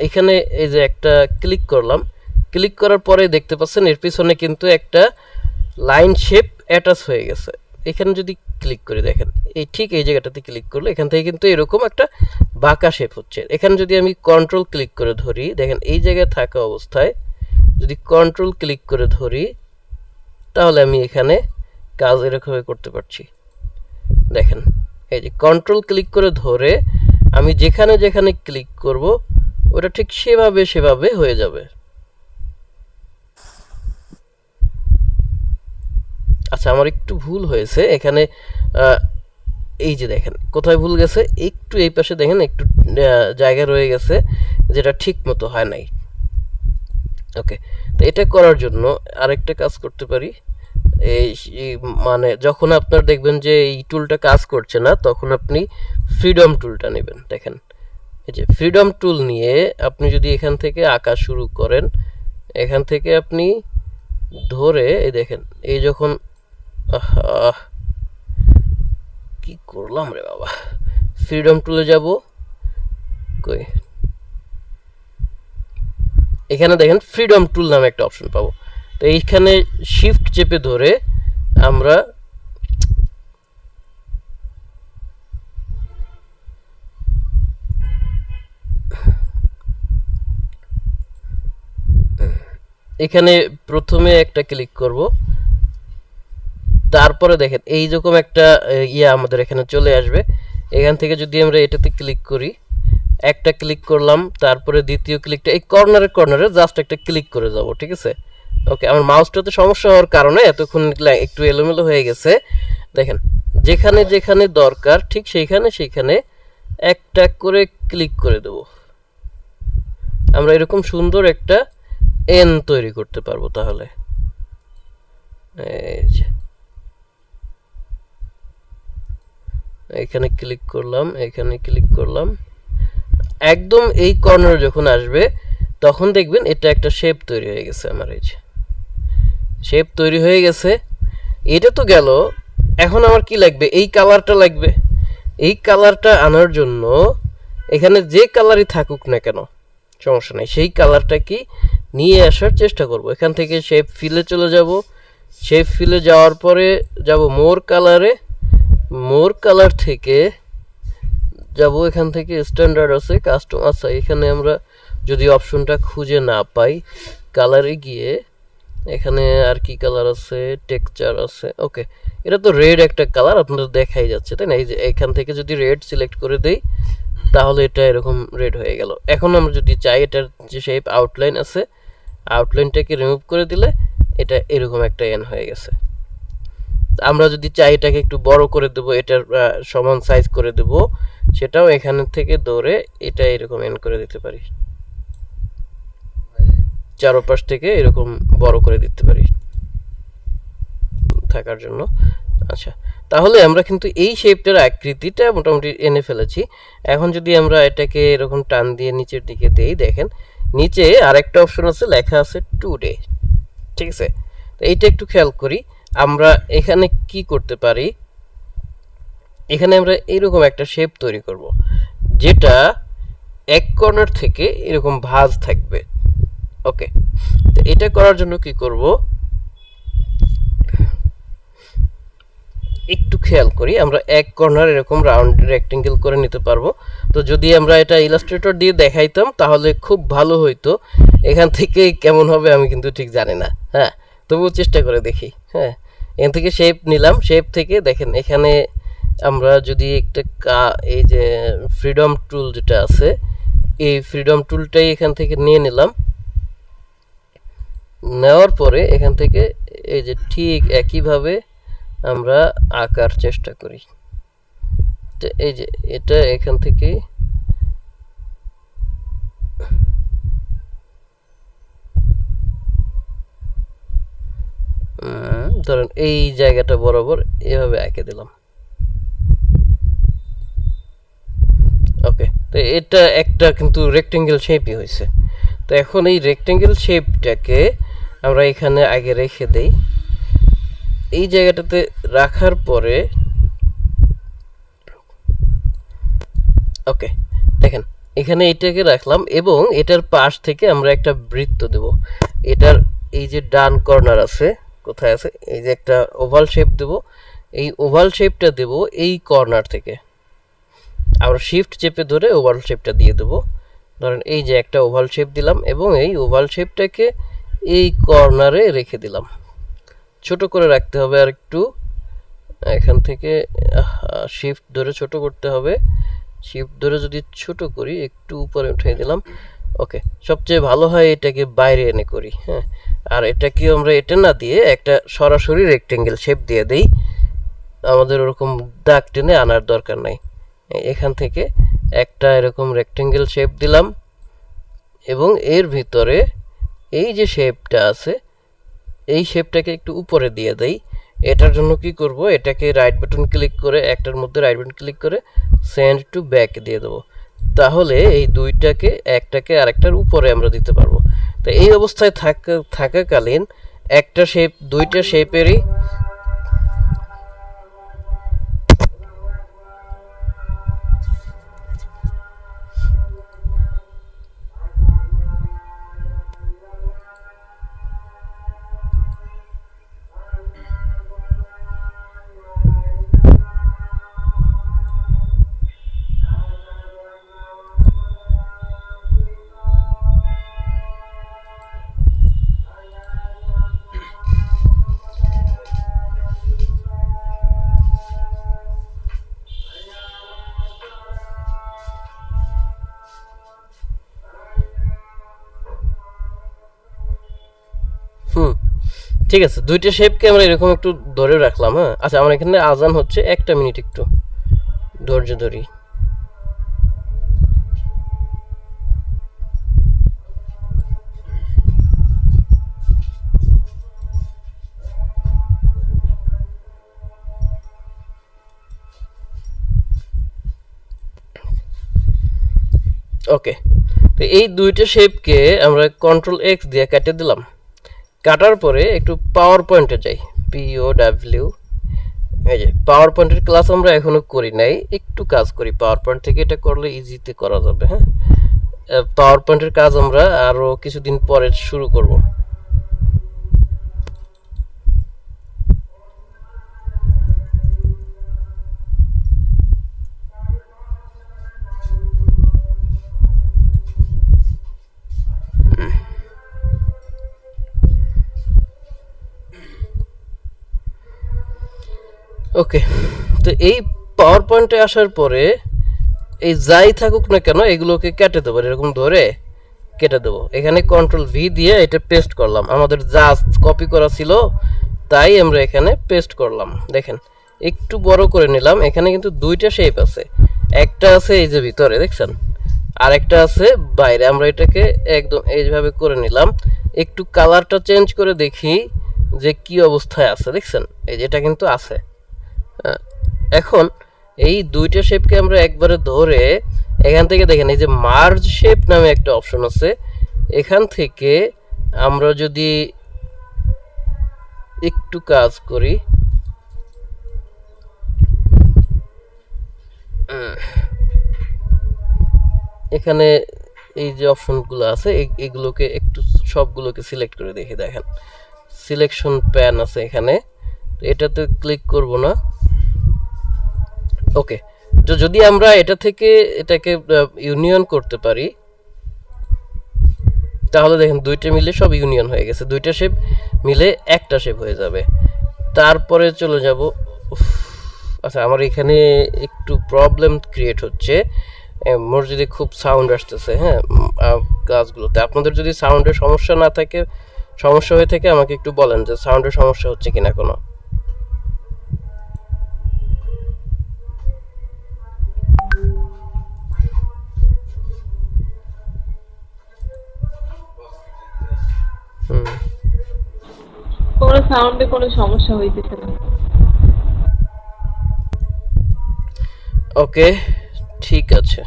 এখানে এই যে একটা ক্লিক করলাম, ক্লিক করার পরে দেখতে পাচ্ছেন এর পিছনে কিন্তু একটা লাইন শেপ অ্যাটাচ হয়ে গেছে। এখানে যদি ক্লিক করে দেখেন এই ঠিক এই জায়গাটাতে ক্লিক করলে এখান থেকে কিন্তু এরকম একটা বাঁকা শেপ হচ্ছে। এখানে যদি আমি কন্ট্রোল ক্লিক করে ধরি, দেখেন এই জায়গায় থাকা অবস্থায় যদি কন্ট্রোল ক্লিক করে ধরি তাহলে আমি এখানে কাজ এরকমভাবে করতে পারছি। দেখেন এই যে কন্ট্রোল ক্লিক করে ধরে আমি যেখানে যেখানে ক্লিক করব ওটা ঠিক সেভাবে সেভাবে হয়ে যাবে। আচ্ছা আমার একটু ভুল হয়েছে এখানে, এই যে দেখেন কোথায় ভুল গেছে, একটু এই পাশে দেখেন একটু জায়গা রয়ে গেছে যেটা ঠিক মতো হয় নাই। ওকে, তো এটা করার জন্য আরেকটা কাজ করতে পারি। এই মানে যখন আপনার দেখবেন যে এই টুলটা কাজ করছে না তখন আপনি ফ্রিডম টুলটা নেবেন। দেখেন এই যে ফ্রিডম টুল নিয়ে আপনি যদি এখান থেকে আঁকা শুরু করেন, এখান থেকে আপনি ধরে এই দেখেন এই যখন কি করলাম রে বাবা, ফ্রিডম টুলে যাব, কই এখানে দেখেন ফ্রিডম টুল নামে একটা অপশন পাবো। তো এইখানে শিফট চেপে ধরে আমরা এখানে প্রথমে একটা ক্লিক করব, তারপরে দেখেন এইরকম একটা আমাদের এখানে চলে আসবে। এখান থেকে যদি আমরা এটাতে ক্লিক করি, একটা ক্লিক করলাম, তারপরে দ্বিতীয় ক্লিকটা এই কর্নারে জাস্ট একটা ক্লিক করে যাব, ঠিক আছে। ওকে, আমার মাউসটাতে সমস্যা হওয়ার কারণে এতক্ষণ একটু এলোমেলো হয়ে গেছে। দেখেন যেখানে যেখানে দরকার ঠিক সেইখানে একটা করে ক্লিক করে দেব। আমরা এরকম সুন্দর একটা এন তৈরি করতে পারবো। তাহলে এই যে এখানে ক্লিক করলাম, এখানে ক্লিক করলাম, একদম এই কর্নারে যখন আসবে তখন দেখবেন এটা একটা শেপ তৈরি হয়ে গেছে। আমার এই যে শেপ তৈরি হয়ে গেছে। এটা তো গেল, এখন আমার কি লাগবে? এই কালারটা লাগবে। এই কালারটা আনার জন্য এখানে যে কালারই থাকুক না কেন সমস্যা নাই, সেই কালারটা কি নিয়ে আসার চেষ্টা করব। এখান থেকে শেপ ফিলে চলে যাব, শেপ ফিলে যাওয়ার পরে যাব মোর কালারে, মোর কালার থেকে যাব এখান থেকে স্ট্যান্ডার্ড আছে, কাস্টম আছে, এখানে আমরা যদি অপশনটা খুঁজে না পাই কালারে গিয়ে এখানে আর কি কালার আছে, টেক্সচার আছে। ওকে, এটা তো রেড একটা কালার আপনাদের দেখাই যাচ্ছে, তাই না? এই যে এখান থেকে যদি রেড সিলেক্ট করে দেই তাহলে এটা এরকম রেড হয়ে গেল। এখন আমরা যদি চাই এটার যে শেপ আউটলাইন আছে, আউটলাইনটাকে রিমুভ করে দিলে এটা এরকম একটা এন হয়ে গেছে। আমরা যদি চাই এটাকে একটু বড় করে দেব, এটার সমান সাইজ করে দেব, সেটাও এখান থেকে ধরে এটা এরকম এন করে দিতে পারি, চারপাশ থেকে এরকম বড় করে দিতে পারি থাকার জন্য। আচ্ছা, তাহলে আমরা কিন্তু এই শেপটার আকৃতিটা মোটামুটি এনে ফেলেছি। এখন যদি আমরা এটাকে এরকম টান দিয়ে নিচের দিকে দেই, দেখেন নিচে আরেকটা অপশন আছে, লেখা আছে টুডে, ঠিক আছে। তো এইটা একটু খেয়াল করি, আমরা এখানে কি করতে পারি, এখানে আমরা এরকম একটা শেপ তৈরি করব যেটা এক কর্নার থেকে এরকম ভাঁজ থাকবে। ওকে, তো এটা করার জন্য কি করব, একটু খেয়াল করি, আমরা এক কর্নার এরকম রাউন্ড রেক্টেঙ্গেল করে নিতে পারবো। তো যদি আমরা এটা ইলাস্ট্রেটর দিয়ে দেখাইতাম তাহলে খুব ভালো হইতো। এখান থেকে কেমন হবে আমি কিন্তু ঠিক জানি না, হ্যাঁ, তবুও চেষ্টা করে দেখি। হ্যাঁ, এখান থেকে শেপ নিলাম, শেপ থেকে দেখেন এখানে আমরা যদি একটা এই যে ফ্রিডম টুল যেটা আছে, এই ফ্রিডম টুলটাই এখান থেকে নিয়ে নিলাম। নেওয়ার পরে এখান থেকে এই যে ঠিক একইভাবে আমরা আঁকার চেষ্টা করি। তো এই যে এটা এখান থেকে ধরেন এই জায়গাটা বরাবর এভাবে এঁকে দিলাম। ওকে, তো এটা একটা কিন্তু রেক্টেঙ্গেল শেপই হয়েছে। তো এখন এই রেক্টেঙ্গেল শেপটাকে আমরা এখানে আগে রেখে দেই। এই জায়গাটাতে রাখার পরে ওকে, দেখেন এখানে এটাকে রাখলাম এবং এটার পাশ থেকে আমরা একটা বৃত্ত দেব। এটার এই যে ডান কর্নার আছে, কোথায় আছে, এই যে একটা ওভাল শেপ দেব। এই ওভাল শেপটা দেব এই কর্নার থেকে, আমরা শিফট চেপে ধরে ওভাল শেপটা দিয়ে দেব। ধরেন এই যে একটা ওভাল শেপ দিলাম এবং এই ওভাল শেপটাকে এই কর্নারে রেখে দিলাম। ছোট করে রাখতে হবে আর একটু, এখান থেকে শিফট ধরে ছোট করতে হবে। শিফট ধরে যদি ছোট করি, একটু উপরে উঠিয়ে দিলাম। ওকে, সবচেয়ে ভালো হয় এটাকে বাইরে এনে করি। হ্যাঁ, আর এটাকে আমরা এটা না দিয়ে একটা সরাসরি রেক্টেঙ্গেল শেপ দিয়ে দেই, আমাদের ওরকম দাগ টেনে আনার দরকার নাই। এখান থেকে একটা এরকম রেক্টেঙ্গেল শেপ দিলাম এবং এর ভিতরে এই যে শেপটা আছে এই শেপটাকে একটু উপরে দিয়ে দেই। এটার জন্য কি করব, এটাকে রাইট বাটন ক্লিক করে, একটার মধ্যে রাইট বাটন ক্লিক করে সেন্ড টু ব্যাক দিয়ে দেবো। তাহলে এই দুইটাকে একটাকে আরেকটার উপরে আমরা দিতে পারবো। তো এই অবস্থায় থাকাকালীন একটা শেপ দুইটা শেপেরই হুম, ঠিক আছে, দুইটা শেপকে আমরা এরকম একটু ধরে রাখলাম। হ্যাঁ, আচ্ছা, আমার এখানে আজান হচ্ছে, 1 মিনিট একটু ধৈর্য ধরি। ওকে, তো এই দুইটা শেপকে আমরা কন্ট্রোল এক্স দিয়ে কেটে দিলাম। কাটার পরে একটু পাওয়ার পয়েন্টে যাই, POW। এই যে পাওয়ার পয়েন্টের ক্লাস আমরা এখনো করি নাই, একটু কাজ করি পাওয়ার পয়েন্ট থেকে, এটা করলে ইজিতে করা যাবে। হ্যাঁ, পাওয়ার পয়েন্টের কাজ আমরা আরো কিছুদিন পরে শুরু করব। ওকে, তো এই পাওয়ার পয়েন্টে আসার পরে এই যাই থাকুক না কেন এগুলোকে কেটে দেবো, এরকম ধরে কেটে দেবো। এখানে কন্ট্রোল V দিয়ে এটা পেস্ট করলাম, আমাদের জাস্ট কপি করা ছিল তাই আমরা এখানে পেস্ট করলাম। দেখেন একটু বড় করে নিলাম, এখানে কিন্তু দুইটা শেপ আছে, একটা আছে এই যে ভিতরে দেখছেন, আর একটা আছে বাইরে। আমরা এটাকে একদম এইভাবে করে নিলাম, একটু কালারটা চেঞ্জ করে দেখি যে কি অবস্থায় আছে। দেখছেন এই যে এটা কিন্তু আছে। এখন এই দুইটা শেপকে আমরা একবারে ধরে এখান থেকে দেখেন এই যে মার্জ শেপ নামে একটা অপশন আছে, এখান থেকে আমরা যদি একটু কাজ করি, এখানে এই যে অপশনগুলো আছে এগুলোকে একটু সবগুলোকে সিলেক্ট করে দেখি। দেখেন সিলেকশন প্যান আছে এখানে, তো এটাতে ক্লিক করব না। ওকে, তো যদি আমরা এটা থেকে এটাকে ইউনিয়ন করতে পারি, তাহলে দেখেন দুইটা মিলে সব ইউনিয়ন হয়ে গেছে, দুইটা শেপ মিলে একটা শেপ হয়ে যাবে। তারপরে চলে যাব, আচ্ছা আমার এখানে একটু প্রবলেম ক্রিয়েট হচ্ছে, মসজিদে খুব সাউন্ড আসতেছে। হ্যাঁ, কাজগুলোতে আপনাদের যদি সাউন্ডের সমস্যা না থাকে, সমস্যা হয়ে থাকে আমাকে একটু বলেন যে সাউন্ডের সমস্যা হচ্ছে কিনা কোনো। হুম,
কোনো সাউন্ডে কোনো সমস্যা হইতেছে না।
ওকে, ঠিক আছে।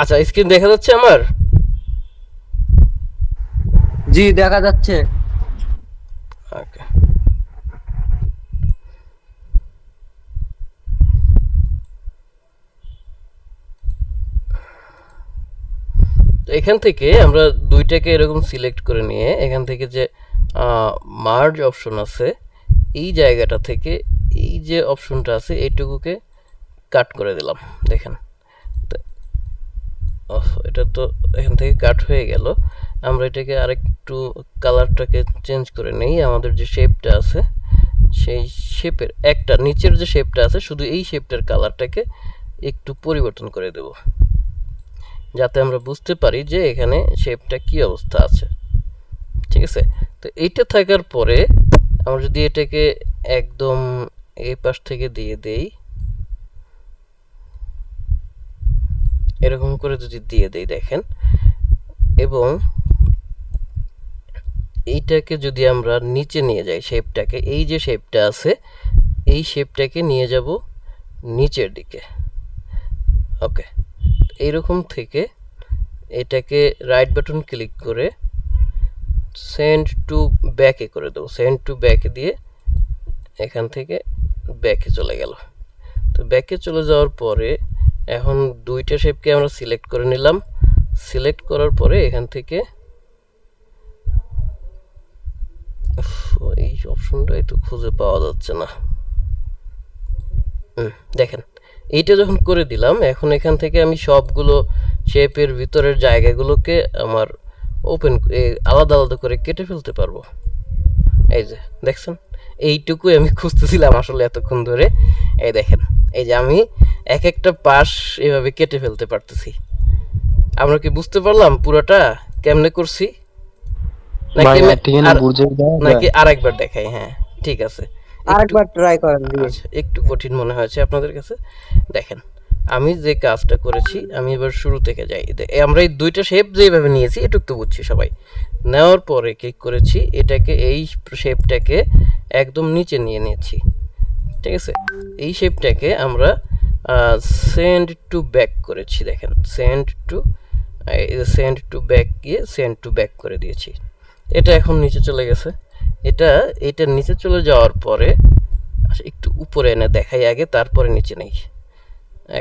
আচ্ছা, স্ক্রিন দেখা যাচ্ছে আমার?
জি দেখা যাচ্ছে।
ওকে, তো এখান থেকে আমরা দুইটাকে এরকম সিলেক্ট করে নিয়ে এখান থেকে যে মার্জ অপশন আছে এই জায়গাটা থেকে এই যে অপশনটা আছে এইটুকুকে কাট করে দিলাম। দেখেন তো, এটা তো এখান থেকে কাট হয়ে গেল। আমরা এটাকে আরেকটু কালারটাকে চেঞ্জ করে নেই, আমাদের যে শেপটা আছে সেই শেপের একটা নিচের যে শেপটা আছে শুধু এই শেপটার কালারটাকে একটু পরিবর্তন করে দেব, যাতে আমরা বুঝতে পারি যে এখানে শেপটা কি অবস্থা আছে। ঠিক আছে, তো এইটা থাকার পরে আমরা যদি এটাকে একদম এই পাশ থেকে দিয়ে দেই, এরকম করে যদি দিয়ে দেই দেখেন, এবং এইটাকে যদি আমরা নিচে নিয়ে যাই শেপটাকে, এই যে শেপটা আছে এই শেপটাকে নিয়ে যাব নিচের দিকে। ওকে, এইরকম থেকে এটাকে রাইট বাটন ক্লিক করে সেন্ড টু ব্যাকে করে দেবো, সেন্ড টু ব্যাকে দিয়ে এখান থেকে ব্যাকে চলে গেল। তো ব্যাকে চলে যাওয়ার পরে এখন দুইটা শেপকে আমরা সিলেক্ট করে নিলাম, সিলেক্ট করার পরে এখান থেকে এই অপশনটাই তো খুঁজে পাওয়া যাচ্ছে না। দেখেন এইটা যখন করে দিলাম, এখন এখান থেকে আমি সবগুলো শেপের ভিতরের জায়গাগুলোকে আমার ওপেন আলাদা আলাদা করে কেটে ফেলতে পারবো। এই যে দেখছেন, এইটুকুই আমি খুঁজতেছিলাম আসলে এতক্ষণ ধরে। এই দেখেন, এই যে আমি এক একটা পাশ এভাবে কেটে ফেলতে পারতেছি। আমরা কি বুঝতে পারলাম পুরোটা কেমনে করছি, নাকি আরেকবার দেখাই? হ্যাঁ ঠিক আছে,
আরেকবার ট্রাই করেন দিয়ে।
আচ্ছা, একটু কঠিন মনে হয়েছে আপনাদের কাছে। দেখেন আমি যে কাজটা করেছি, আমি এবার শুরু থেকে যাই। আমরা এই দুইটা শেপ যেভাবে নিয়েছি এটুক তো বুঝছি সবাই। নেওয়ার পরে কি করেছি, এটাকে এই শেপটাকে একদম নিচে নিয়ে নিয়েছি, ঠিক আছে। এই শেপটাকে আমরা সেন্ড টু ব্যাক করেছি। দেখেন সেন্ড টু ব্যাক গিয়ে সেন্ড টু ব্যাক করে দিয়েছি। এটা এখন নিচে চলে গেছে। এটা নিচে চলে যাওয়ার পরে আচ্ছা একটু উপরে এনে দেখাই আগে, তারপরে নিচে নেই।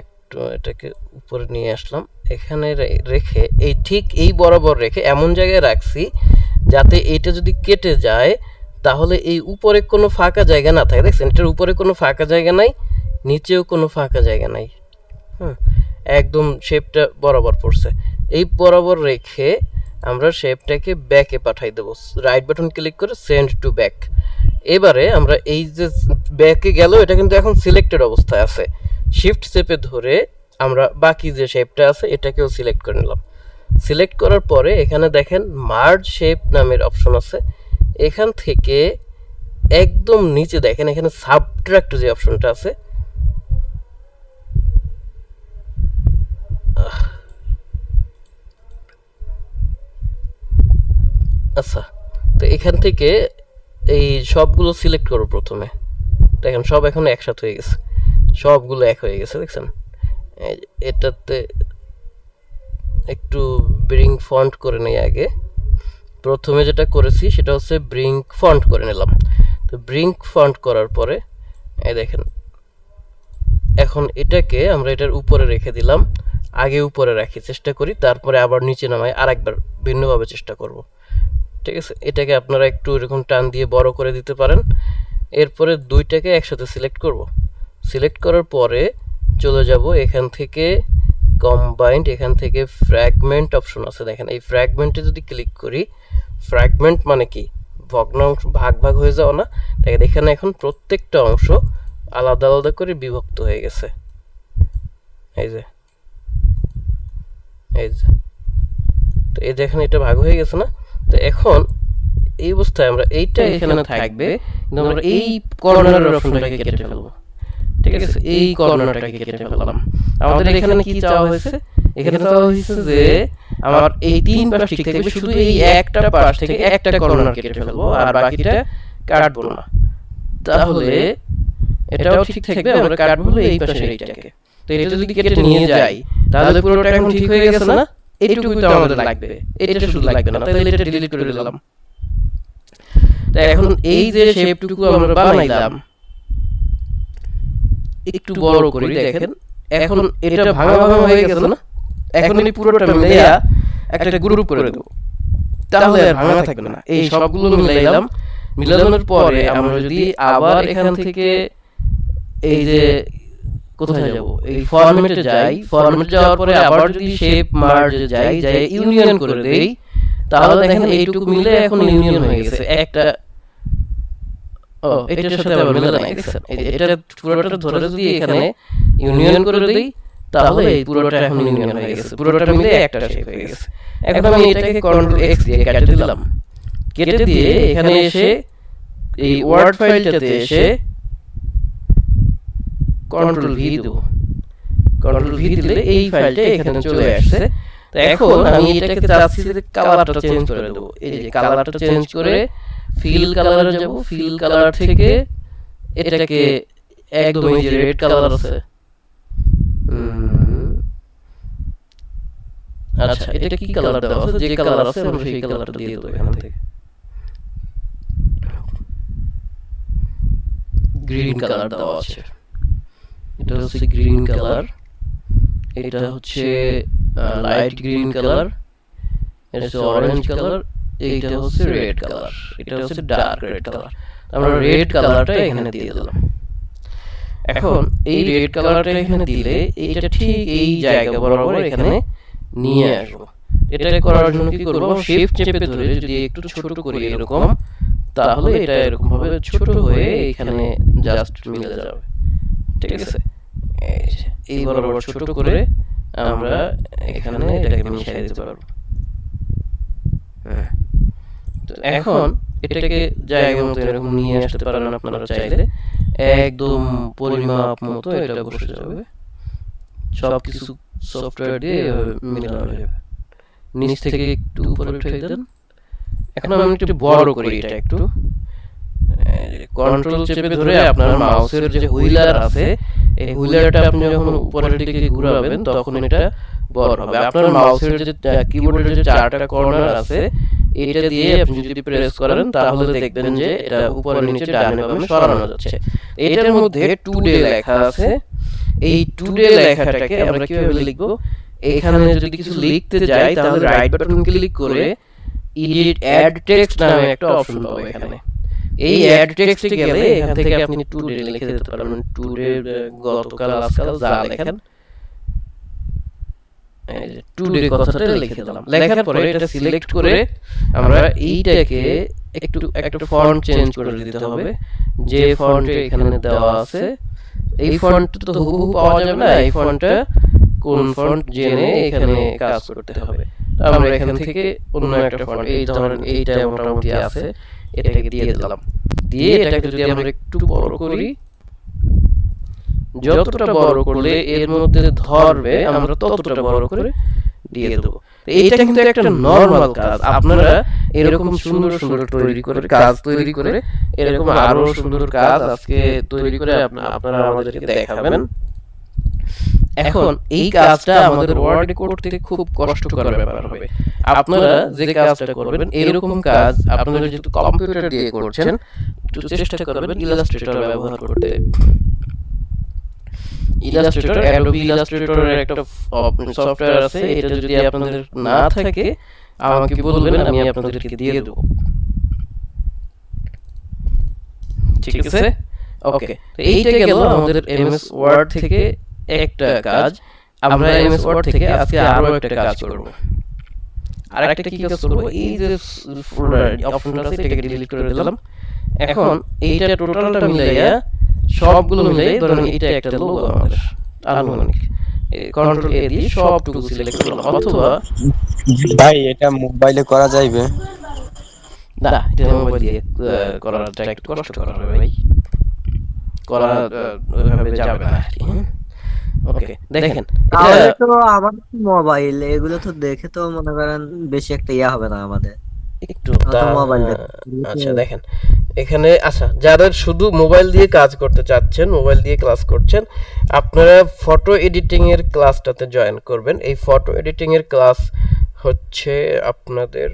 একটু এটাকে উপরে নিয়ে আসলাম, এখানে রেখে এই ঠিক এই বরাবর রেখে এমন জায়গায় রাখছি যাতে এটা যদি কেটে যায় তাহলে এই উপরে কোনো ফাঁকা জায়গা না থাকে। দেখছেন, এটার উপরে কোনো ফাঁকা জায়গা নাই, নিচেও কোনো ফাঁকা জায়গা নাই। একদম শেপটা বরাবর পড়ছে। এই বরাবর রেখে আমরা শেপটাকে ব্যাকে পাঠাই দেবো। রাইট বাটন ক্লিক করে সেন্ড টু ব্যাক। এবারে আমরা এই যে ব্যাকে গেল, এটা কিন্তু এখন সিলেক্টেড অবস্থায় আছে। শিফট চেপে ধরে আমরা বাকি যে শেপটা আছে এটাকেও সিলেক্ট করে নিলাম। সিলেক্ট করার পরে এখানে দেখেন মার্জ শেপ নামের অপশন আছে। এখান থেকে একদম নিচে দেখেন এখানে সাবট্রাক্ট যে অপশনটা আছে, আচ্ছা তো এখান থেকে এই সবগুলো সিলেক্ট করো প্রথমে। দেখেন সব এখন একসাথে হয়ে গেছে, সবগুলো এক হয়ে গেছে। দেখছেন, এটাতে একটু ব্রিং ফন্ট করে নেই আগে। প্রথমে যেটা করেছি সেটা হচ্ছে ব্রিং ফন্ট করে নিলাম। তো ব্রিং ফন্ট করার পরে এই দেখেন এখন এটাকে আমরা এটার উপরে রেখে দিলাম। আগে উপরে রাখি, চেষ্টা করি, তারপরে আবার নিচে নামাই, আরেকবার ভিন্নভাবে চেষ্টা করব, ঠিক আছে। এটাকে আপনারা একটু এরকম টান দিয়ে বড় করে দিতে পারেন। এরপরে দুইটাকে একসাথে সিলেক্ট করব। সিলেক্ট করার পরে চলে যাব এখান থেকে কম্বাইন্ড, এখান থেকে ফ্র্যাগমেন্ট অপশন আছে। দেখেন এই ফ্র্যাগমেন্টে যদি ক্লিক করি, ফ্র্যাগমেন্ট মানে কি ভগ্নাংশ, ভাগ ভাগ হয়ে যাওয়া না। দেখেন এখানে এখন প্রত্যেকটা অংশ আলাদা আলাদা করে বিভক্ত হয়ে গেছে। এই যে তো এই দেখেন এটা ভাগ হয়ে গেছে না। তো এখন এই অবস্থায় আমরা এইটা এখানে থাকবে, কিন্তু আমরা এই কর্নারের অপশনটাকে কেটে ফেলবো, ঠিক আছে। এই কর্নারটাকে কেটে ফেললাম। আমাদের এখানে কি চাওয়া হয়েছে, এখানে চাওয়া হয়েছে যে আমার এই তিন পাশ ঠিক থাকবে, শুধু এই একটা পাশ থেকে একটা কর্নার কেটে ফেলবো আর বাকিটা কাটবো না। তাহলে এটাও ঠিক থাকবে, আমরা কাটবো এই পাশে এইটাকে। তো এটা যদি কেটে নিয়ে যাই তাহলে পুরোটা এখন ঠিক হয়ে গেছে না। এইটুকুই তো আমাদের লাগবে, এটা শুধু লাগবে না, তাহলে এটা ডিলিট করে দিলাম। তো এখন এই যে শেপটুকু আমরা বানাইলাম একটু বড় করে দেখেন, এখন এটা ভাঙা ভাঙা হয়ে গেছে না। এখন এই পুরোটা মিলাইয়া একটা গ্রুপ করে দেব, তাহলে আর ভাঙা থাকবে না। এই সবগুলো মিলাইলাম, মিলানোর পরে আমরা যদি আবার এখান থেকে এই যে কোথায় যাব, এই ফরম্যাটে যাই, ফরম্যাট যাওয়ার পরে আবার যদি শেপ মার্জে যাই, যাই ইউনিয়ন করে দেই, তাহলে দেখেন এইটুকু মিলে এখন ইউনিয়ন হয়ে গেছে একটা। ও এটার সাথে আবার মিলে নাই, দেখছেন এটা পুরোটা ধরে যদি এখানে ইউনিয়ন করে দেই তাহলে এই পুরোটা এখন ইউনিয়ন হয়ে গেছে, পুরোটা মিলে একটা শেপ হয়ে গেছে। এখন আমি এটাকে কন্ট্রোল এক্স দিয়ে কেটে দিলাম। কেটে দিয়ে এখানে এসে এই ওয়ার্ড ফাইলটাতে এসে কন্ট্রোল ভি দেব। কন্ট্রোল ভি দিলে এই ফাইলটা এখানে চলে আসছে। তো এখন আমি এটাকে চাচ্ছি যে কালারটা চেঞ্জ করে দেব। এই যে কালারটা চেঞ্জ করে ফিল কালারে যাব। ফিল কালার থেকে এটাকে একদম এই যে রেড কালার আছে, আচ্ছা এটা কি কালার দেওয়া আছে, যে কালার আছে আমরা সেই কালারটা দিয়ে দেব। এখান থেকে গ্রিন কালার দেওয়া আছে, এটা হচ্ছে গ্রিন কালার, এটা হচ্ছে লাইট গ্রিন কালার, এটা হচ্ছে অরেঞ্জ কালার, এইটা হচ্ছে রেড কালার, এটা হচ্ছে ডার্ক রেড কালার। আমরা রেড কালারটা এখানে দিয়ে দিলাম। এখন এই রেড কালারটা এখানে দিলে এইটা ঠিক এই জায়গা বরাবর এখানে নিয়ে আসবো। এটা করার জন্য কি করবো, শিফট চেপে ধরে যদি একটু ছোট করি এরকম, তাহলে এটা এরকম ভাবে ছোট হয়ে এখানে জাস্ট মিলে যাবে। ঠিক আছে, এই বরাবর ছোট করে আমরা এখানে এটাকে মিশিয়ে দিতে পারবো। তো এখন এটাকে জায়গা মতো এরকম নিয়ে আসতে পারেন আপনারা চাইলে, একদম পরিমাপ মতো এটা বসে যাবে, সবকিছু সফটওয়্যার দিয়ে মিলানো হয়ে যাবে। নিচ থেকে একটু উপরে উঠে দেন। এখন আমি একটু বড় করি এটা একটু, কন্ট্রোল চেপে ধরে আপনার মাউসের যে হুইলার আছে এই হুইলারটা আপনি যখন উপরের দিকে ঘুরাবেন তখন এটা বড় হবে। আপনার মাউসের যে কিবোর্ডের যে চারটা কর্নার আছে এটা দিয়ে আপনি যদি প্রেস করেন তাহলে দেখবেন যে এটা উপরে নিচে ডানে বামে সরানো যাচ্ছে। এটার মধ্যে টুডে লেখা আছে। এই টুডে লেখাটাকে আমরা কিভাবে লিখবো, এখানে যদি কিছু লিখতে যাই তাহলে রাইট বাটন ক্লিক করে এডিট অ্যাড টেক্সট নামে একটা অপশন পাবো এখানে। এই অ্যাড টেক্সটে গেলে এখান থেকে আপনি টুডে লিখে দিতে পারবেন। টুডে গতকাল আজকাল যা লেখেন টুডে কথাটা লিখে দিলাম। লেখার পরে এটা সিলেক্ট করে আমরা এইটাকে একটু একটা ফন্ট চেঞ্জ করে দিতে হবে। যে ফন্টে এখানে দেওয়া আছে এই ফন্ট তো হুবহু পাওয়া যাবে না, এই ফন্টটা কোন ফন্ট জেনে এখানে কাজ করতে হবে। তো আমরা এখান থেকে অন্য একটা ফন্ট, এই ধরনের এইটা মোটামুটি আছে, এটাকে দিয়ে দিলাম। দিয়ে এটাকে যদি আমরা একটু বড় করি, যতটা বড় করলে এর মধ্যে ধরবে আমরা ততটা বড় করে দিয়ে দেবো। এইটা কিন্তু একটা নরমাল কাজ। আপনারা এরকম সুন্দর সুন্দর কাজ তৈরি করে এরকম আরো সুন্দর কাজ আজকে তৈরি করে আপনারা আমাদেরকে দেখাবেন। এখন এই কাজটা আমাদের ওয়ার্ডে করতে খুব কষ্টকর ব্যাপার হবে। আপনারা যে কাজটা করবেন এরকম কাজ আপনারা যেহেতু কম্পিউটার দিয়ে করছেন একটু চেষ্টা করবেন ইলাস্ট্রেটর ব্যবহার করতে। ইলাস্ট্রেটর, অ্যাডোবি ইলাস্ট্রেটরের একটা সফটওয়্যার আছে, এটা যদি আপনাদের না থাকে আমাকে বলবেন, আমি আপনাদেরকে দিয়ে দেব। ঠিক আছে, ওকে। তো এইটা গেল আমাদের এমএস ওয়ার্ড থেকে একটা কাজ। আমরা এমএস ওয়ার্ড থেকে আজকে আরো একটা কাজ করব। আর একটা কি কাজ করব, এই যে অপশনটা আছে এটাকে ডিলিট করে দিলাম। এখন এইটা টোটালটা মিলাইয়া সবগুলো মিলাই ধরেন এটা একটা লোগো আমাদের আনুমানিক, কন্ট্রোল এ দিয়ে সবটুকু সিলেক্ট করলাম। অথবা
ভাই এটা মোবাইলে করা যাইবে
না, এটা মোবাইল দিয়ে করাটা একটু কষ্ট করা হবে ভাই, করা ওইভাবে যাবে না আর কি। ওকে, দেখেন
তাহলে তো আমার মোবাইল এগুলো তো দেখে তো মনে করেন বেশি একটা ইয়া হবে না আমাদের
একটু
মোবাইল।
আচ্ছা দেখেন এখানে, আচ্ছা যারা শুধু মোবাইল দিয়ে কাজ করতে চাচ্ছেন, মোবাইল দিয়ে ক্লাস করছেন, আপনারা ফটো এডিটিং এর ক্লাসটাতে জয়েন করবেন। এই ফটো এডিটিং এর ক্লাস হচ্ছে আপনাদের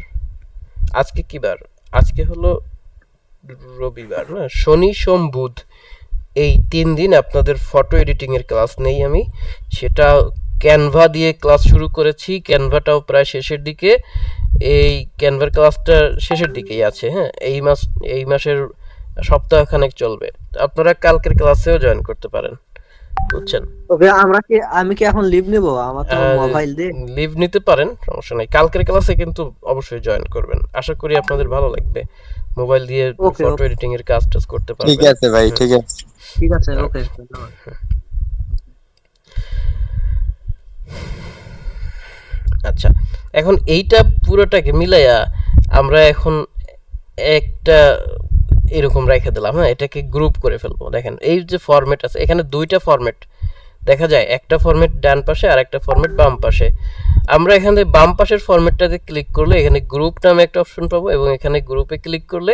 আজকে কি বার, আজকে হলো রবিবার না, শনি সোম বুধ, এই 3 দিন আপনাদের ফটো এডিটিং এর ক্লাস নেই আমি। সেটা ক্যানভা দিয়ে ক্লাস শুরু করেছি, ক্যানভাটাও প্রায় শেষের দিকে, এই ক্যানভার ক্লাসটা শেষের দিকেই আছে। হ্যাঁ, এই মাসের সপ্তাহখানেক চলবে। আপনারা কালকের ক্লাসেও জয়েন করতে পারেন, বুঝছেন?
ওকে, আমি কি এখন লিভ নিব? আমার তো মোবাইল দিয়ে
লিভ নিতে পারেন, সমস্যা নেই। কালকের ক্লাসে কিন্তু অবশ্যই জয়েন করবেন, আশা করি আপনাদের ভালো লাগবে। মোবাইল দিয়ে ফটো এডিটিং এর কাজ করতে পারবেন।
ঠিক আছে ভাই, ঠিক আছে,
ঠিক আছে, ওকে।
আচ্ছা, এখন এইটা পুরোটাকে মিলাইয়া আমরা এখন একটা এরকম রেখে দিলাম। হ্যাঁ, এটাকে গ্রুপ করে ফেলবো। দেখেন এই যে ফরম্যাট আছে, এখানে দুইটা ফরম্যাট দেখা যায়, একটা ফরম্যাট ডান পাশে আর একটা ফরম্যাট বাম পাশে। আমরা এখানে বাম পাশের ফরম্যাটটাতে ক্লিক করলে এখানে গ্রুপ নামে একটা অপশন পাবো, এবং এখানে গ্রুপে ক্লিক করলে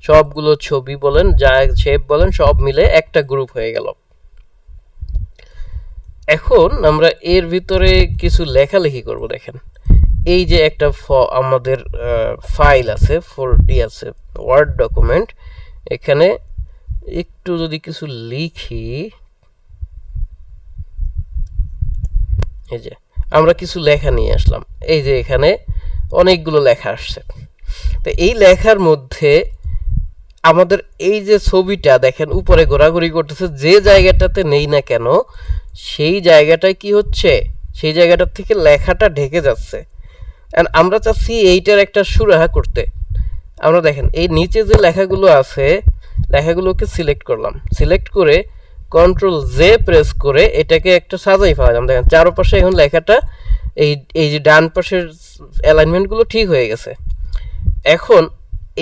সবগুলো ছবি বলেন যা শেপ বলেন সব মিলে একটা গ্রুপ হয়ে গেল। এখন আমরা এর ভিতরে কিছু লেখালেখি করব। দেখেন এই যে একটা আমাদের ফাইল আছে, আছে ওয়ার্ড ডকুমেন্ট, এখানে একটু যদি কিছু লিখি, এই যে আমরা কিছু লেখা নিয়ে আসলাম, এই যে এখানে অনেকগুলো লেখা আসছে। তো এই লেখার মধ্যে আমাদের এই যে ছবিটা দেখেন উপরে ঘোরাঘুরি করতেছে, যে জায়গাটাতে নেই না কেন সেই জায়গাটায় কি হচ্ছে, সেই জায়গাটার থেকে লেখাটা ঢেকে যাচ্ছে। এন্ড আমরা চাচ্ছি এইটার একটা সুরাহা করতে। আমরা দেখেন এই নিচে যে লেখাগুলো আছে, লেখাগুলোকে সিলেক্ট করলাম, সিলেক্ট করে কন্ট্রোল জে প্রেস করে এটাকে একটা সাজাই ফেলাম। দেখেন চারপাশে এখন লেখাটা এই এই যে ডান পাশের অ্যালাইনমেন্টগুলো ঠিক হয়ে গেছে। এখন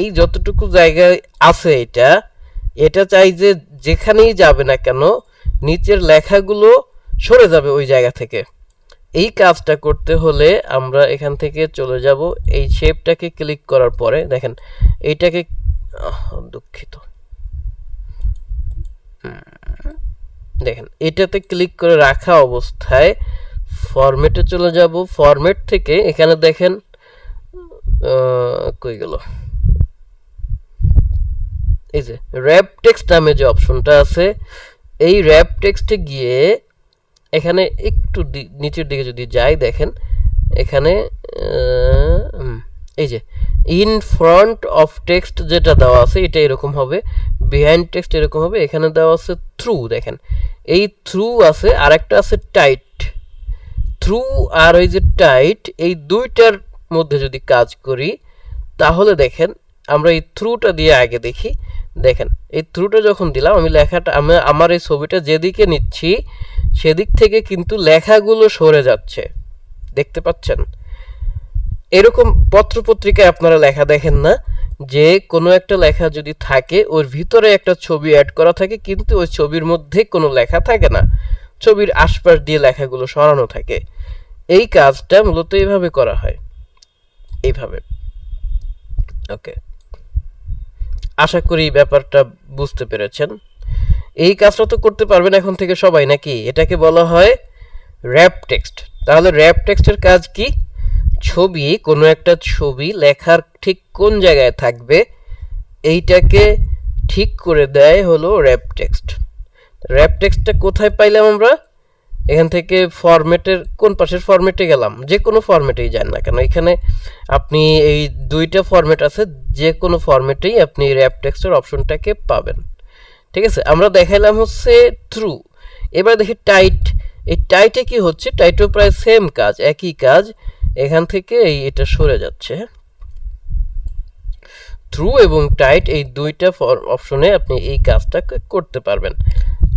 এই যতটুকু জায়গায় আছে এটা এটা চাই যে যেখানেই যাবে না কেন নিচের লেখাগুলো সরে যাবে ওই জায়গা থেকে। এই কাজটা করতে হলে আমরা এখান থেকে চলে যাব, এই শেপটাকে ক্লিক করার পরে দেখেন এইটাকে দুঃখিত, দেখেন এটাতে ক্লিক করে রাখা অবস্থায় ফরম্যাটে চলে যাব। ফরম্যাট থেকে এখানে দেখেন কই গেল, এই যে র্যাপ টেক্সট নামে যে অপশনটা আছে, এই র্যাপ টেক্সটে গিয়ে এখানে একটু নিচের দিকে যদি যাই দেখেন এখানে এই যে ইন ফ্রন্ট অফ টেক্সট যেটা দেওয়া আছে এটা এরকম হবে, বিহাইন্ড টেক্সট এরকম হবে, এখানে দেওয়া আছে থ্রু। দেখেন এই থ্রু আছে, আর একটা আছে টাইট। থ্রু আর ওই যে টাইট এই দুইটার মধ্যে যদি কাজ করি তাহলে দেখেন আমরা এই থ্রুটা দিয়ে আগে দেখি। দেখেন এই থ্রুটা যখন দিলাম আমি লেখাটা আমার এই ছবিটা যেদিকে নিচ্ছি সেদিক থেকে কিন্তু লেখাগুলো সরে যাচ্ছে, দেখতে পাচ্ছেন? এরকম পত্রপত্রিকায় আপনারা লেখা দেখেন না যে কোনো একটা লেখা যদি থাকে ওর ভিতরে একটা ছবি অ্যাড করা থাকে কিন্তু ওই ছবির মধ্যে কোনো লেখা থাকে না, ছবির আশপাশ দিয়ে লেখাগুলো সরানো থাকে। এই কাজটা মূলত এইভাবে করা হয়, এইভাবে। ওকে, আশা করি ব্যাপারটা বুঝতে পেরেছেন। এই কাজটা তো করতে পারবেন এখন থেকে সবাই নাকি? এটাকে বলা হয় র্যাপ টেক্সট। তাহলে র্যাপ টেক্সটের কাজ কি? ছবি, কোনো একটা ছবি লেখার ঠিক কোন জায়গায় থাকবে এইটাকে ঠিক করে দেয় হলো র্যাপ টেক্সট। র্যাপ টেক্সটটা কোথায় পাইলাম আমরা? এখান থেকে ফরম্যাটের কোন পাশের ফরম্যাটে গেলাম, যে কোনো ফরম্যাটেই যান না কেন এখানে আপনি এই দুইটা ফরম্যাট আছে, যে কোনো ফরম্যাটেই আপনি র্যাপ টেক্সটের অপশনটাকে পাবেন। ঠিক আছে, আমরা দেখাইলাম হচ্ছে থ্রু। এবার দেখি টাইট। এই টাইটে কি হচ্ছে? টাইটেও প্রায় সেম কাজ, একই কাজ। এখান থেকে এটা সরে যাচ্ছে। থ্রু এবং টাইট এই দুইটা অপশনে আপনি এই কাজটা করতে পারবেন।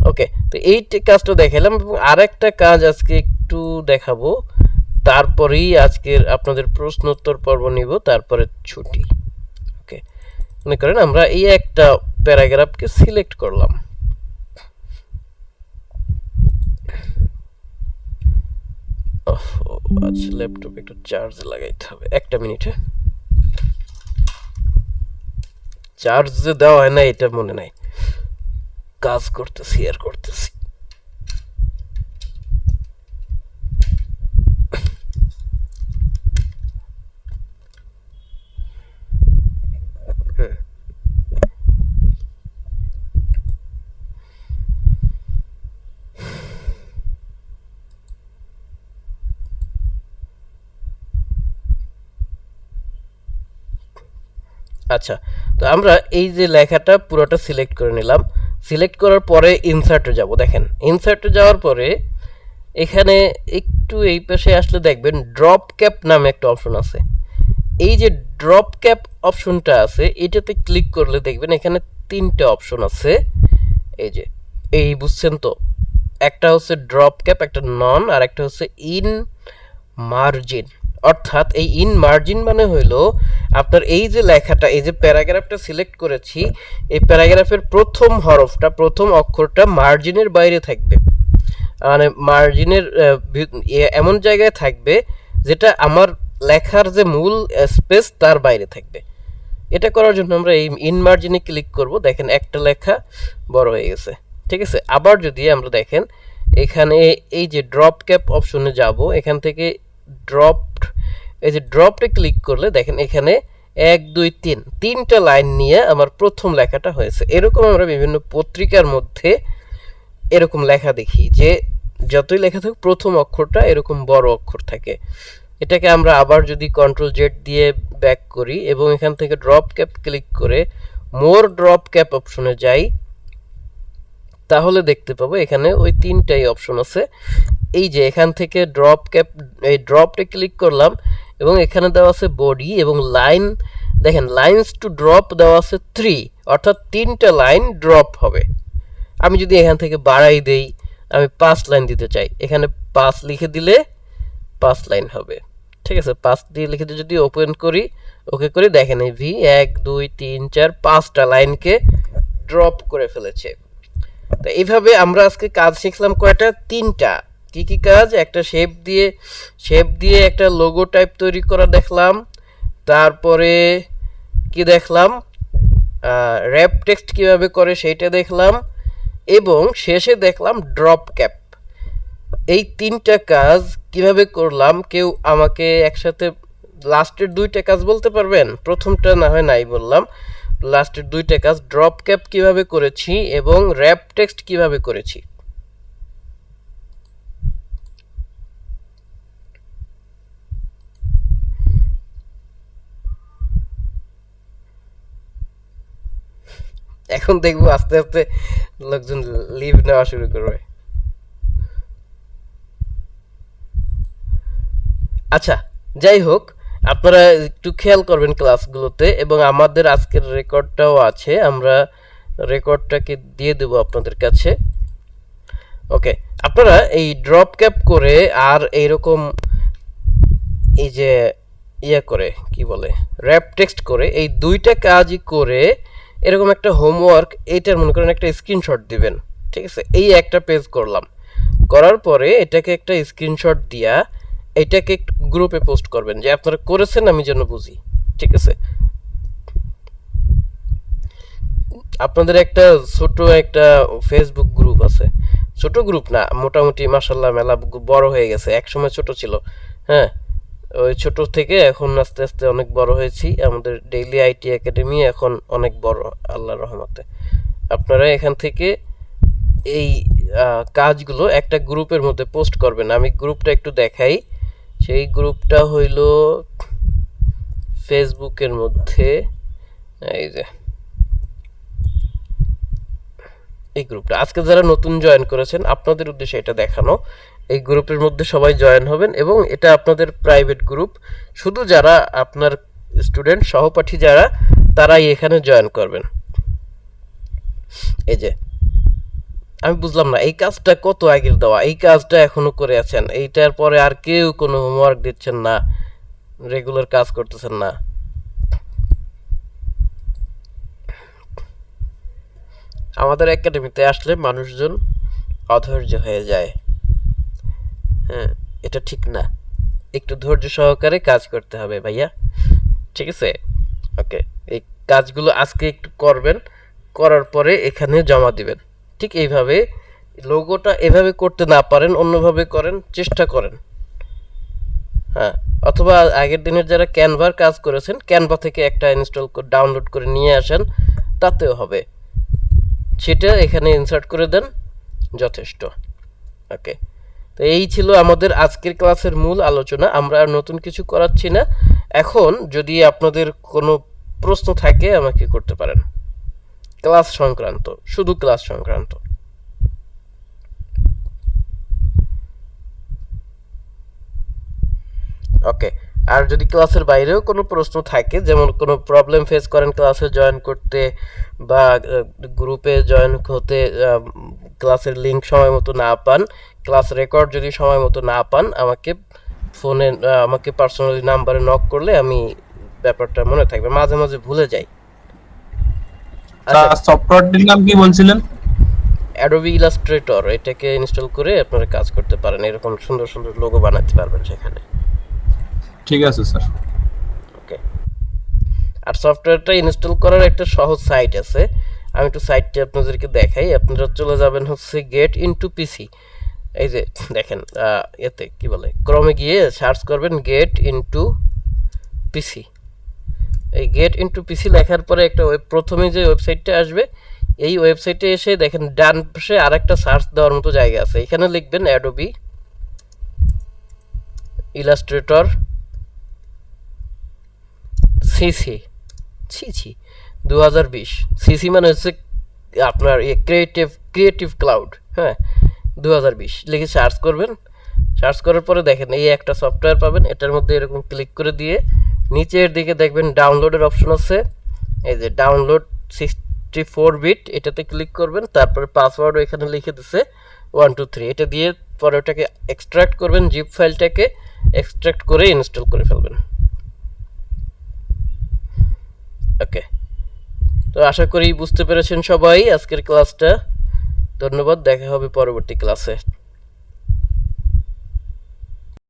ওকে, তো এই কাজটা দেখালাম এবং আরেকটা কাজ আজকে একটু দেখাবো, তারপরেই আজকের আপনাদের প্রশ্ন উত্তর পর্ব নিব, তারপরে ছুটি। ওকে, মনে করেন আমরা এই একটা প্যারাগ্রাফকে সিলেক্ট করলাম। আচ্ছা, ল্যাপটপ একটু চার্জে লাগাইতে হবে, একটা মিনিট। হ্যাঁ, চার্জে দেওয়া হয় না এটা মনে নাই, কাজ করতেছি আর করতেছি। আচ্ছা, তো আমরা এই যে লেখাটা পুরোটা সিলেক্ট করে নিলাম। সিলেক্ট করার পরে ইনসার্টে যাব। দেখেন ইনসার্টে যাওয়ার পরে এখানে একটু এই পাশে আসলে দেখবেন ড্রপ ক্যাপ নামে একটা অপশন আছে। এই যে ড্রপ ক্যাপ অপশনটা আছে এটাতে ক্লিক করলে দেখবেন এখানে তিনটা অপশন আছে। এই যে এই বুঝছেন তো, একটা হচ্ছে ড্রপ ক্যাপ, একটা নন, আর একটা হচ্ছে ইন মার্জিন। অর্থাৎ এই ইন মার্জিন মানে হইল আপনার এই যে লেখাটা, এই যে প্যারাগ্রাফটা সিলেক্ট করেছি, এই প্যারাগ্রাফের প্রথম হরফটা, প্রথম অক্ষরটা মার্জিনের বাইরে থাকবে, মানে মার্জিনের এমন জায়গায় থাকবে যেটা আমার লেখার যে মূল স্পেস তার বাইরে থাকবে। এটা করার জন্য আমরা এই ইন মার্জিনে ক্লিক করব। দেখেন একটা লেখা বড় হয়ে গেছে। ঠিক আছে, আবার যদি আমরা দেখেন এখানে এই যে ড্রপ ক্যাপ অপশনে যাব, এখান থেকে এই যে ড্রপে ক্লিক করলে দেখেন এখানে 1 2 3 তিনটা লাইন নিয়ে আমার প্রথম লেখাটা হয়েছে। এরকম আমরা বিভিন্ন পত্রিকার মধ্যে এরকম লেখা দেখি যে যতই লেখা থাকে প্রথম অক্ষরটা এরকম বড় অক্ষর থাকে। এটাকে আমরা আবার যদি কন্ট্রোল জেড দিয়ে ব্যাক করি এবং এখান থেকে ড্রপ ক্যাপ ক্লিক করে মোর ড্রপ ক্যাপ অপশনে যাই, তাহলে দেখতে পাবো এখানে ওই তিনটাই অপশন আছে। এই যে এখান থেকে এই ড্রপটা ক্লিক করলাম এবং এখানে দেওয়া আছে বডি এবং লাইন। দেখেন লাইনস টু ড্রপ দেওয়া আছে 3, অর্থাৎ 3টা লাইন ড্রপ হবে। আমি যদি এখান থেকে বাড়াই দেই, আমি 5 লাইন দিতে চাই, এখানে 5 লিখে দিলে 5 লাইন হবে। ঠিক আছে, 5 দিয়ে লিখে দিয়ে যদি ওপেন করি, ওকে করি, দেখেন এই ভি 1 2 3 4 5টা লাইনকে ড্রপ করে ফেলেছে। তো এইভাবে আমরা আজকে কাজ শিখলাম কয়টা? 3টা। কি কি কাজ? একটা শেপ দিয়ে একটা লোগো টাইপ তৈরি করা দেখলাম, তারপরে কি দেখলাম, র্যাপ টেক্সট কিভাবে করে সেইটা দেখলাম, এবং শেষে দেখলাম ড্রপ ক্যাপ। এই 3টা কাজ কিভাবে করলাম, কেউ আমাকে একসাথে লাস্টের 2টা কাজ বলতে পারবেন? প্রথমটা না হয় নাই বললাম, লাস্টের 2টা কাজ ড্রপ ক্যাপ কিভাবে করেছি এবং র্যাপ টেক্সট কিভাবে করেছি। এখন দেখবো আস্তে আস্তে লোকজন লিভ নেওয়া শুরু করবে। আচ্ছা, যাই হোক, আপনারা একটু খেয়াল করবেন ক্লাসগুলোতে, এবং আমাদের আজকের রেকর্ডটাও আছে, আমরা রেকর্ডটাকে দিয়ে দেবো আপনাদের কাছে। ওকে, আপনারা এই ড্রপ ক্যাপ করে আর এইরকম এই যে করে কি বলে র্যাপ টেক্সট করে এই 2টা কাজই করে এরকম একটা হোমওয়ার্ক, এইটার মনে করেন একটা স্ক্রিনশট দিবেন। ঠিক আছে, এই একটা পেজ করলাম, করার পরে এটাকে একটা স্ক্রিনশট দিয়া এটাকে গ্রুপে পোস্ট করবেন যে আপনারা করেছেন, আমি যেন বুঝি। ঠিক আছে, আপনাদের একটা ছোট একটা ফেসবুক গ্রুপ আছে, ছোট গ্রুপ না, মোটামুটি মাশাআল্লাহ মেলা বড় হয়ে গেছে, একসময় ছোট ছিল। হ্যাঁ, ওই ছোট থেকে এখন আস্তে আস্তে অনেক বড় হয়েছি। আমাদের ডেইলি আইটি একাডেমি এখন অনেক বড় আল্লাহর রহমতে। আপনারা এখান থেকে এই কাজগুলো একটা গ্রুপের মধ্যে পোস্ট করবেন। আমি গ্রুপটা একটু দেখাই। সেই গ্রুপটা হইল ফেসবুকের মধ্যে, এই যে এই গ্রুপটা। আজকে যারা নতুন জয়েন করেছেন আপনাদের উদ্দেশ্যে এটা দেখানো। এই গ্রুপের মধ্যে সবাই জয়েন হবেন এবং এটা আপনাদের প্রাইভেট গ্রুপ, শুধু যারা আপনার স্টুডেন্ট সহপাঠী যারা, তারাই এখানে জয়েন করবেন। এই যে আমি বুঝলাম না এই কাজটা কত আগের দেওয়া, এই কাজটা এখনো করে আছেন, এইটার পরে আর কেউ কোনো হোমওয়ার্ক দিচ্ছেন না, রেগুলার কাজ করতেছেন না। আমাদের একাডেমিতে আসলে মানুষজন অধৈর্য হয়ে যায়। হ্যাঁ, এটা ঠিক না, একটু ধৈর্য সহকারে কাজ করতে হবে ভাইয়া। ঠিক আছে, ওকে, এই কাজগুলো আজকে একটু করবেন, করার পরে এখানে জমা দিবেন। ঠিক এইভাবে লোগোটা এভাবে করতে না পারেন অন্যভাবে করেন, চেষ্টা করেন। হ্যাঁ, অথবা আগের দিনের যারা ক্যানভার কাজ করেছেন, ক্যানভা থেকে একটা ডাউনলোড করে নিয়ে আসেন, তাতেও হবে। সেটা এখানে ইনসার্ট করে দেন, যথেষ্ট। ওকে, তো এই ছিল আমাদের আজকের ক্লাসের মূল আলোচনা। আমরা আর নতুন কিছু করাচ্ছি না। এখন যদি আপনাদের কোনো প্রশ্ন থাকে আমাকে করতে পারেন, ক্লাস সংক্রান্ত, শুধু ক্লাস সংক্রান্ত। ওকে, আর যদি ক্লাসের বাইরেও কোনো প্রশ্ন থাকে, যেমন কোনো প্রবলেম ফেস করেন ক্লাসে জয়েন করতে বা গ্রুপে জয়েন হতে, ক্লাসের লিঙ্ক সময় মতো না পান, ক্লাস রেকর্ড যদি সময় মতো না পান, আমাকে ফোনে আমাকে পার্সোনালি নাম্বারে নক করলে আমি ব্যাপারটা মনে থাকবে, মাঝে মাঝে ভুলে যাই।
সফটওয়্যারটির নাম কি বলছিলেন?
অ্যাডোবি ইলাস্ট্রেটর, এটাকে ইনস্টল করে আপনারা কাজ করতে পারেন, এরকম সুন্দর সুন্দর লোগো বানাতে পারবেন সেখানে।
ঠিক আছে স্যার।
ওকে, আর সফটওয়্যারটা ইনস্টল করার একটা সহজ সাইট আছে, আমি একটু সাইটটা আপনাদেরকে দেখাই। আপনারা চলে যাবেন হচ্ছে গেট ইনটু পিসি। এই যে দেখেন, এতে কি বলে, ক্রমে গিয়ে সার্চ করবেন গেট ইনটু পিসি। এই গেট ইনটু পিসি লেখার পরে একটা প্রথমে যে ওয়েবসাইটটা আসবে, এই ওয়েবসাইটে এসে দেখেন ডান পাশে আরেকটা সার্চ দেওয়ার মতো জায়গা আছে, এখানে লিখবেন অ্যাডোবি ইলাস্ট্রেটর সিসি। 2020 সিসি মানে হচ্ছে আপনার ক্রিয়েটিভ ক্রিয়েটিভ ক্লাউড, হ্যাঁ 2020 লিখে সার্চ করবেন। সার্চ করার পরে দেখেন এই একটা সফটওয়্যার পাবেন, এটার মধ্যে এরকম ক্লিক করে দিয়ে নিচের দিকে দেখবেন ডাউনলোডের অপশন আছে, এই যে ডাউনলোড 64 বিট, এটাতে ক্লিক করবেন। তারপরে পাসওয়ার্ড এখানে লিখে দিছে 123, এটা দিয়ে পরে ওটাকে এক্সট্রাক্ট করবেন, জিপ ফাইলটাকে এক্সট্রাক্ট করে ইনস্টল করে ফেলবেন। ওকে, তো আশা করি বুঝতে পেরেছেন সবাই আজকের ক্লাসটা। ধন্যবাদ, দেখা হবে পরবর্তী ক্লাসে।